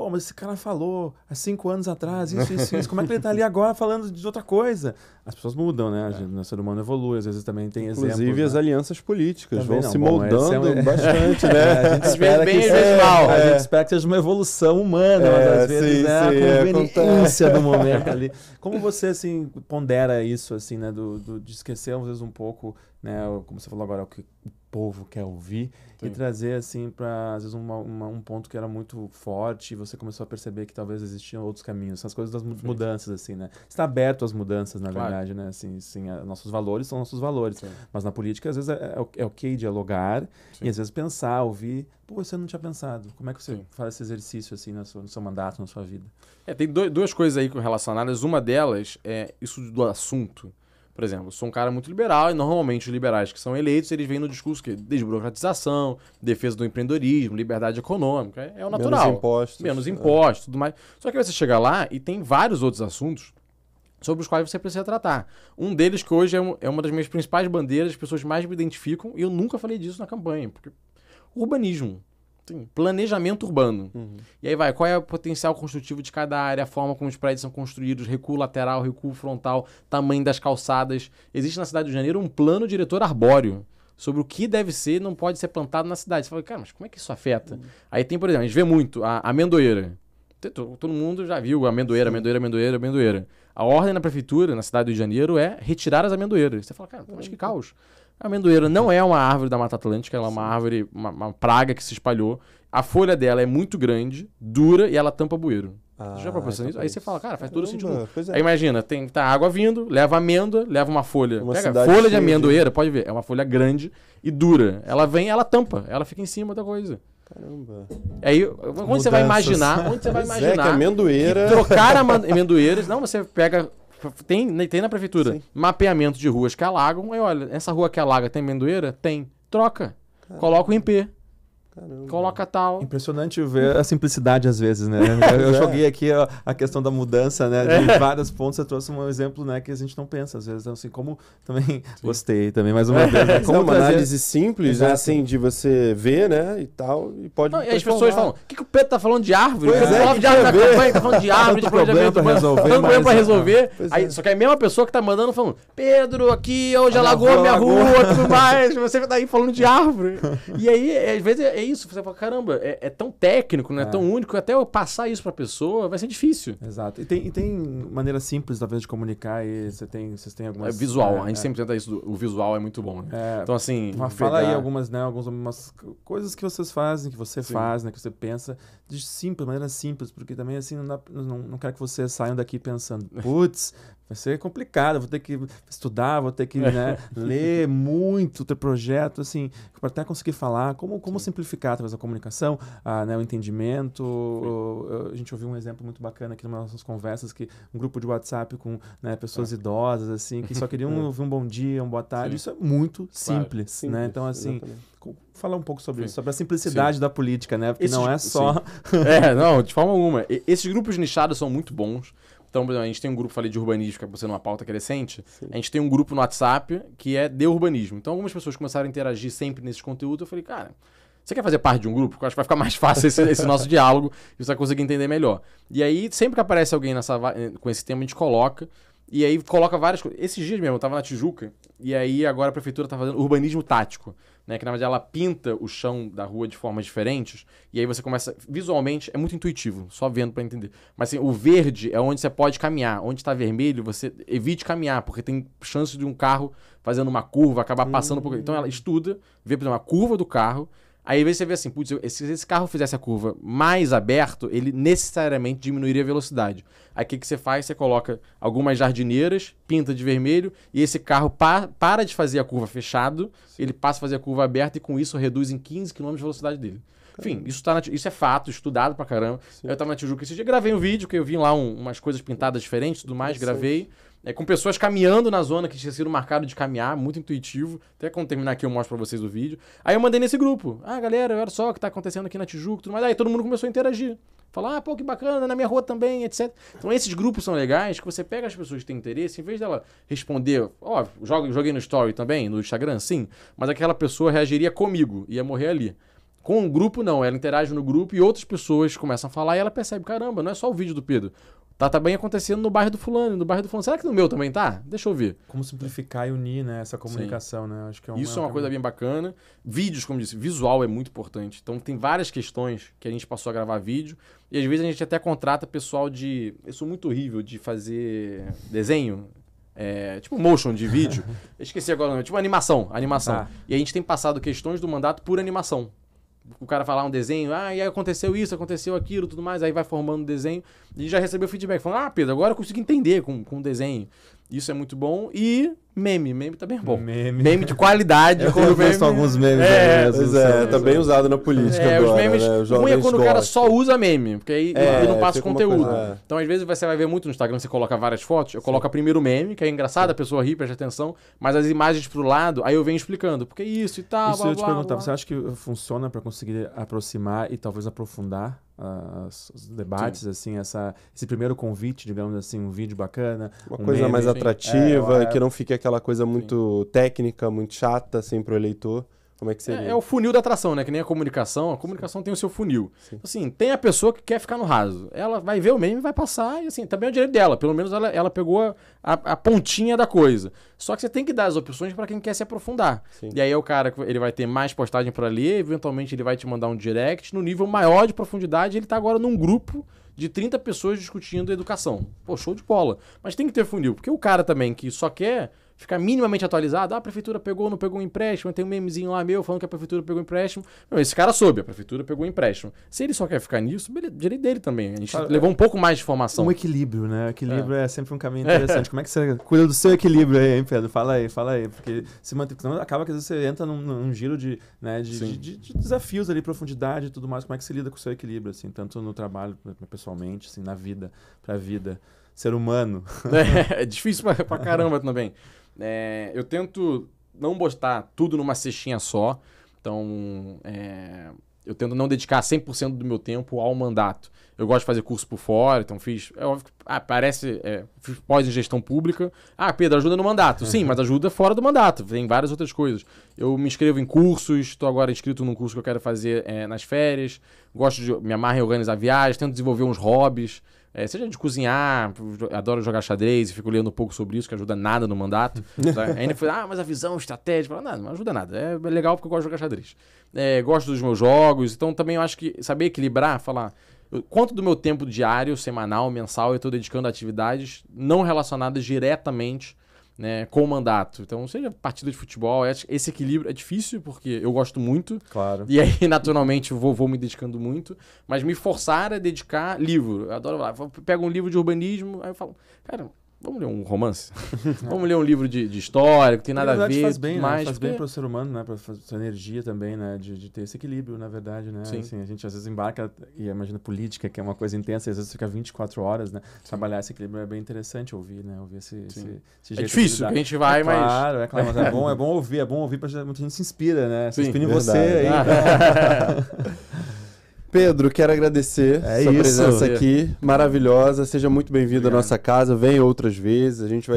mas esse cara falou há 5 anos atrás, isso. Como é que ele tá ali agora falando de outra coisa? As pessoas mudam, né? O ser humano evolui, às vezes também tem exemplos. Inclusive as alianças políticas também vão se moldando bastante, né? A gente espera que a gente espera que seja uma evolução humana, mas às vezes a conveniência do momento ali. Como você, assim, pondera isso, assim, né? De esquecer, às vezes, um pouco, né? Como você falou agora, o que o povo quer ouvir. Sim. E trazer, assim, para às vezes um ponto que era muito forte e você começou a perceber que talvez existiam outros caminhos. Essas coisas das mudanças, assim, né? Você está aberto às mudanças, na verdade, né? Assim, nossos valores são nossos valores. Sim. Mas na política, às vezes, é ok dialogar. Sim. E às vezes pensar, ouvir. Você não tinha pensado. Como é que você faz esse exercício, assim, no seu mandato, na sua vida? Tem duas coisas aí relacionadas. Uma delas é isso do assunto. Por exemplo, eu sou um cara muito liberal e normalmente os liberais que são eleitos, eles vêm no discurso que desburocratização, defesa do empreendedorismo, liberdade econômica, é o natural. Menos impostos, tudo mais. Só que você chega lá e tem vários outros assuntos sobre os quais você precisa tratar. Um deles que hoje é uma das minhas principais bandeiras, as pessoas mais me identificam, e eu nunca falei disso na campanha, porque urbanismo. Planejamento urbano. E aí qual é o potencial construtivo de cada área, a forma como os prédios são construídos, recuo lateral, recuo frontal, tamanho das calçadas. Existe na cidade do Rio de Janeiro um plano diretor arbóreo sobre o que deve ser e não pode ser plantado na cidade. Você fala, cara, mas como é que isso afeta? Aí tem, por exemplo, a gente vê muito a amendoeira. Todo mundo já viu amendoeira. A ordem na prefeitura, na cidade do Rio de Janeiro, é retirar as amendoeiras. Você fala, cara, mas que caos. A amendoeira não é uma árvore da Mata Atlântica, ela é uma árvore, uma praga que se espalhou. A folha dela é muito grande, dura e ela tampa bueiro. Você já propôs isso? Aí você fala, cara, faz todo sentido. É. Aí imagina, tá água vindo, leva amêndoa, leva uma folha. Pega folha de amendoeira, pode ver, é uma folha grande e dura. Ela vem, ela tampa, ela fica em cima da coisa. Caramba. Aí, onde você vai imaginar, que amendoeira... que trocar amendoeiras, não, você pega... Tem na prefeitura, sim, mapeamento de ruas que alagam. Aí olha, essa rua que alaga tem amendoeira? Tem. Troca. Caramba. Coloca o MP. Caramba. Coloca tal. Impressionante ver a simplicidade às vezes, né? Eu joguei aqui a questão da mudança, né? De vários pontos. Você trouxe um exemplo, né? Que a gente não pensa às vezes. Assim, como também... Sim. Gostei também, mais uma vez. Né? Como uma análise simples, assim, de você ver, né? E tal. E pode... Não, e as pessoas falam, o que o Pedro tá falando de árvore? Pois tá falando de árvore na campanha, tá falando de árvore, de problema pra resolver. Tanto problema pra resolver. Aí, só que é a mesma pessoa que tá mandando falando, Pedro, aqui hoje alagou minha rua e tudo mais. Você tá aí falando de árvore. E aí, às vezes, é isso. Você fala, caramba, é tão técnico, né? É tão único, que até eu passar isso pra pessoa vai ser difícil. Exato. E tem maneira simples, talvez, de comunicar, e vocês têm algumas... Visual, a gente sempre tenta isso, o visual é muito bom, né? Então, assim... Fala aí algumas coisas que vocês fazem, que você faz, né? Que você pensa, de simples, maneira simples, porque também, assim, não quero que vocês saiam daqui pensando, putz, vai ser complicado, vou ter que estudar, vou ter que ler muito, ter projeto, assim, para até conseguir falar, como simplificar através da comunicação, o entendimento. A gente ouviu um exemplo muito bacana aqui nas nossas conversas, que um grupo de WhatsApp com pessoas idosas, assim, que só queriam ouvir um bom dia, uma boa tarde. Sim. Isso é muito simples, simples, né? Então, assim... Exatamente. Falar um pouco sobre isso, sobre a simplicidade da política, né? Porque não é só... Não, de forma alguma. Esses grupos nichados são muito bons. Então, por exemplo, a gente tem um grupo, falei de urbanismo, que é você numa pauta crescente. Sim. A gente tem um grupo no WhatsApp que é de urbanismo. Então, algumas pessoas começaram a interagir sempre nesses conteúdos. Eu falei, cara, você quer fazer parte de um grupo? Eu acho que vai ficar mais fácil esse nosso diálogo e você vai conseguir entender melhor. E aí, sempre que aparece alguém com esse tema, a gente coloca. E aí, coloca várias coisas. Esses dias mesmo, eu tava na Tijuca. E aí, agora a prefeitura tá fazendo urbanismo tático. Né, que na verdade ela pinta o chão da rua de formas diferentes, e aí você começa, visualmente é muito intuitivo, só vendo para entender, mas assim, o verde é onde você pode caminhar, onde está vermelho você evite caminhar, porque tem chance de um carro fazendo uma curva, acabar passando por... Então ela estuda, vê por exemplo a curva do carro, aí você vê assim, putz, se esse carro fizesse a curva mais aberto, ele necessariamente diminuiria a velocidade. Aí o que você faz? Você coloca algumas jardineiras, pinta de vermelho, e esse carro para de fazer a curva fechado, ele passa a fazer a curva aberta e com isso reduz em 15 km a velocidade dele. Enfim, isso é fato, estudado pra caramba. Sim. Eu tava na Tijuca esse dia, gravei um vídeo, que eu vi lá umas coisas pintadas diferentes e tudo mais, gravei. Com pessoas caminhando na zona que tinha sido marcado de caminhar, muito intuitivo. Até quando terminar aqui eu mostro pra vocês o vídeo. Aí eu mandei nesse grupo. Galera, olha só o que tá acontecendo aqui na Tijuca, tudo mais. Aí todo mundo começou a interagir. Falar, pô, que bacana, na minha rua também, etc. Então esses grupos são legais, que você pega as pessoas que têm interesse, em vez dela responder, joguei no story também, no Instagram, sim, mas aquela pessoa reagiria comigo, ia morrer ali. Com um grupo, não, ela interage no grupo e outras pessoas começam a falar e ela percebe, caramba, não é só o vídeo do Pedro. Tá bem acontecendo no bairro do fulano, Será que no meu também tá? Deixa eu ver. Como simplificar e unir, né, essa comunicação, né? Acho que isso é uma coisa bem bacana. Vídeos, como disse, visual é muito importante. Então tem várias questões que a gente passou a gravar vídeo. E às vezes a gente até contrata pessoal de... Eu sou muito horrível de fazer desenho. Tipo motion de vídeo. Eu esqueci agora, tipo animação. Tá. E a gente tem passado questões do mandato por animação. O cara falar um desenho, e aí aconteceu isso, aconteceu aquilo, tudo mais, aí vai formando um desenho, e já recebeu feedback, falando, Pedro, agora eu consigo entender com o desenho. Isso é muito bom. E meme também é bom. Meme de qualidade. Eu visto alguns memes. Tá bem usado na política agora, os memes, né? O ruim é quando o cara só usa meme, porque aí ele não passa conteúdo. Então, às vezes, você vai ver muito no Instagram, você coloca várias fotos, eu coloco primeiro o meme, que é engraçado, a pessoa ri, presta atenção, mas as imagens pro lado, aí eu venho explicando, porque isso e tal, Isso eu ia te perguntar, você acha que funciona para conseguir aproximar e talvez aprofundar os debates, assim, esse primeiro convite, digamos assim, um vídeo bacana, uma coisa meme, mais atrativa, que não fique aquela coisa muito técnica, muito chata, assim, pro eleitor. Como é que seria? É o funil da atração, né? Que nem a comunicação tem o seu funil. Sim. Assim, tem a pessoa que quer ficar no raso. Ela vai ver o meme, vai passar, e assim, também é o direito dela. Pelo menos ela pegou a pontinha da coisa. Só que você tem que dar as opções para quem quer se aprofundar. Sim. E aí o cara, ele vai ter mais postagem para ler, eventualmente ele vai te mandar um direct. No nível maior de profundidade, ele tá agora num grupo de 30 pessoas discutindo educação. Pô, show de bola. Mas tem que ter funil, porque o cara também que só quer ficar minimamente atualizado, a prefeitura pegou, não pegou um empréstimo, tem um memezinho lá meu falando que a prefeitura pegou um empréstimo. Não, esse cara soube, a prefeitura pegou um empréstimo. Se ele só quer ficar nisso, beleza, direito dele também. A gente levou um pouco mais de informação. Um equilíbrio, né? O equilíbrio é sempre um caminho interessante. Como é que você cuida do seu equilíbrio aí, hein, Pedro? Fala aí. Porque se mantém, senão acaba que às vezes você entra num giro de desafios ali, profundidade e tudo mais. Como é que você lida com o seu equilíbrio, assim, tanto no trabalho, pessoalmente, assim, na vida, pra vida, ser humano? É difícil pra caramba também. Eu tento não botar tudo numa cestinha só. Então, eu tento não dedicar 100% do meu tempo ao mandato. Eu gosto de fazer curso por fora, então fiz... fiz pós em gestão pública. Pedro, ajuda no mandato. Sim, mas ajuda fora do mandato. Tem várias outras coisas. Eu me inscrevo em cursos, estou agora inscrito num curso que eu quero fazer nas férias. Gosto de me amarrar em organizar viagens, tento desenvolver uns hobbies. Seja de cozinhar, adoro jogar xadrez e fico lendo um pouco sobre isso, que ajuda nada no mandato. Ainda foi, mas a visão, estratégia, não ajuda nada. É legal porque eu gosto de jogar xadrez. Gosto dos meus jogos, então também eu acho que saber equilibrar, falar quanto do meu tempo diário, semanal, mensal eu estou dedicando a atividades não relacionadas diretamente, né, com o mandato. Então, seja partida de futebol, esse equilíbrio é difícil porque eu gosto muito. Claro. E aí, naturalmente, eu vou me dedicando muito. Mas me forçar a dedicar livro. Eu adoro lá. Eu pego um livro de urbanismo, aí eu falo, cara, vamos ler um romance? Vamos ler um livro de história, que tem nada a ver. Faz bem, mas né? Faz bem para o ser humano, né? Para sua energia também, né? De ter esse equilíbrio, na verdade, né? Sim. Assim, a gente às vezes embarca e imagina política, que é uma coisa intensa, e às vezes fica 24 horas, né? Trabalhar esse equilíbrio é bem interessante ouvir, né? Ouvir esse jeito. É difícil, que a gente vai, mas... Claro, mas é bom ouvir para muita gente se inspira, né? Se Sim, inspira em você aí. Pedro, quero agradecer sua presença aqui, maravilhosa. Seja muito bem-vindo à nossa casa. Venha outras vezes. A gente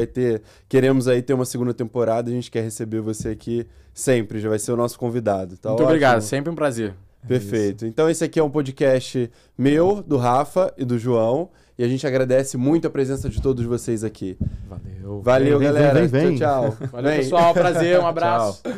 queremos aí ter uma segunda temporada. A gente quer receber você aqui sempre. Já vai ser o nosso convidado. Tá muito obrigado, sempre um prazer. Perfeito. Então esse aqui é um podcast meu, do Rafa e do João. E a gente agradece muito a presença de todos vocês aqui. Valeu. Valeu, galera. Vem. Tchau. Valeu, pessoal. Prazer, um abraço. Tchau.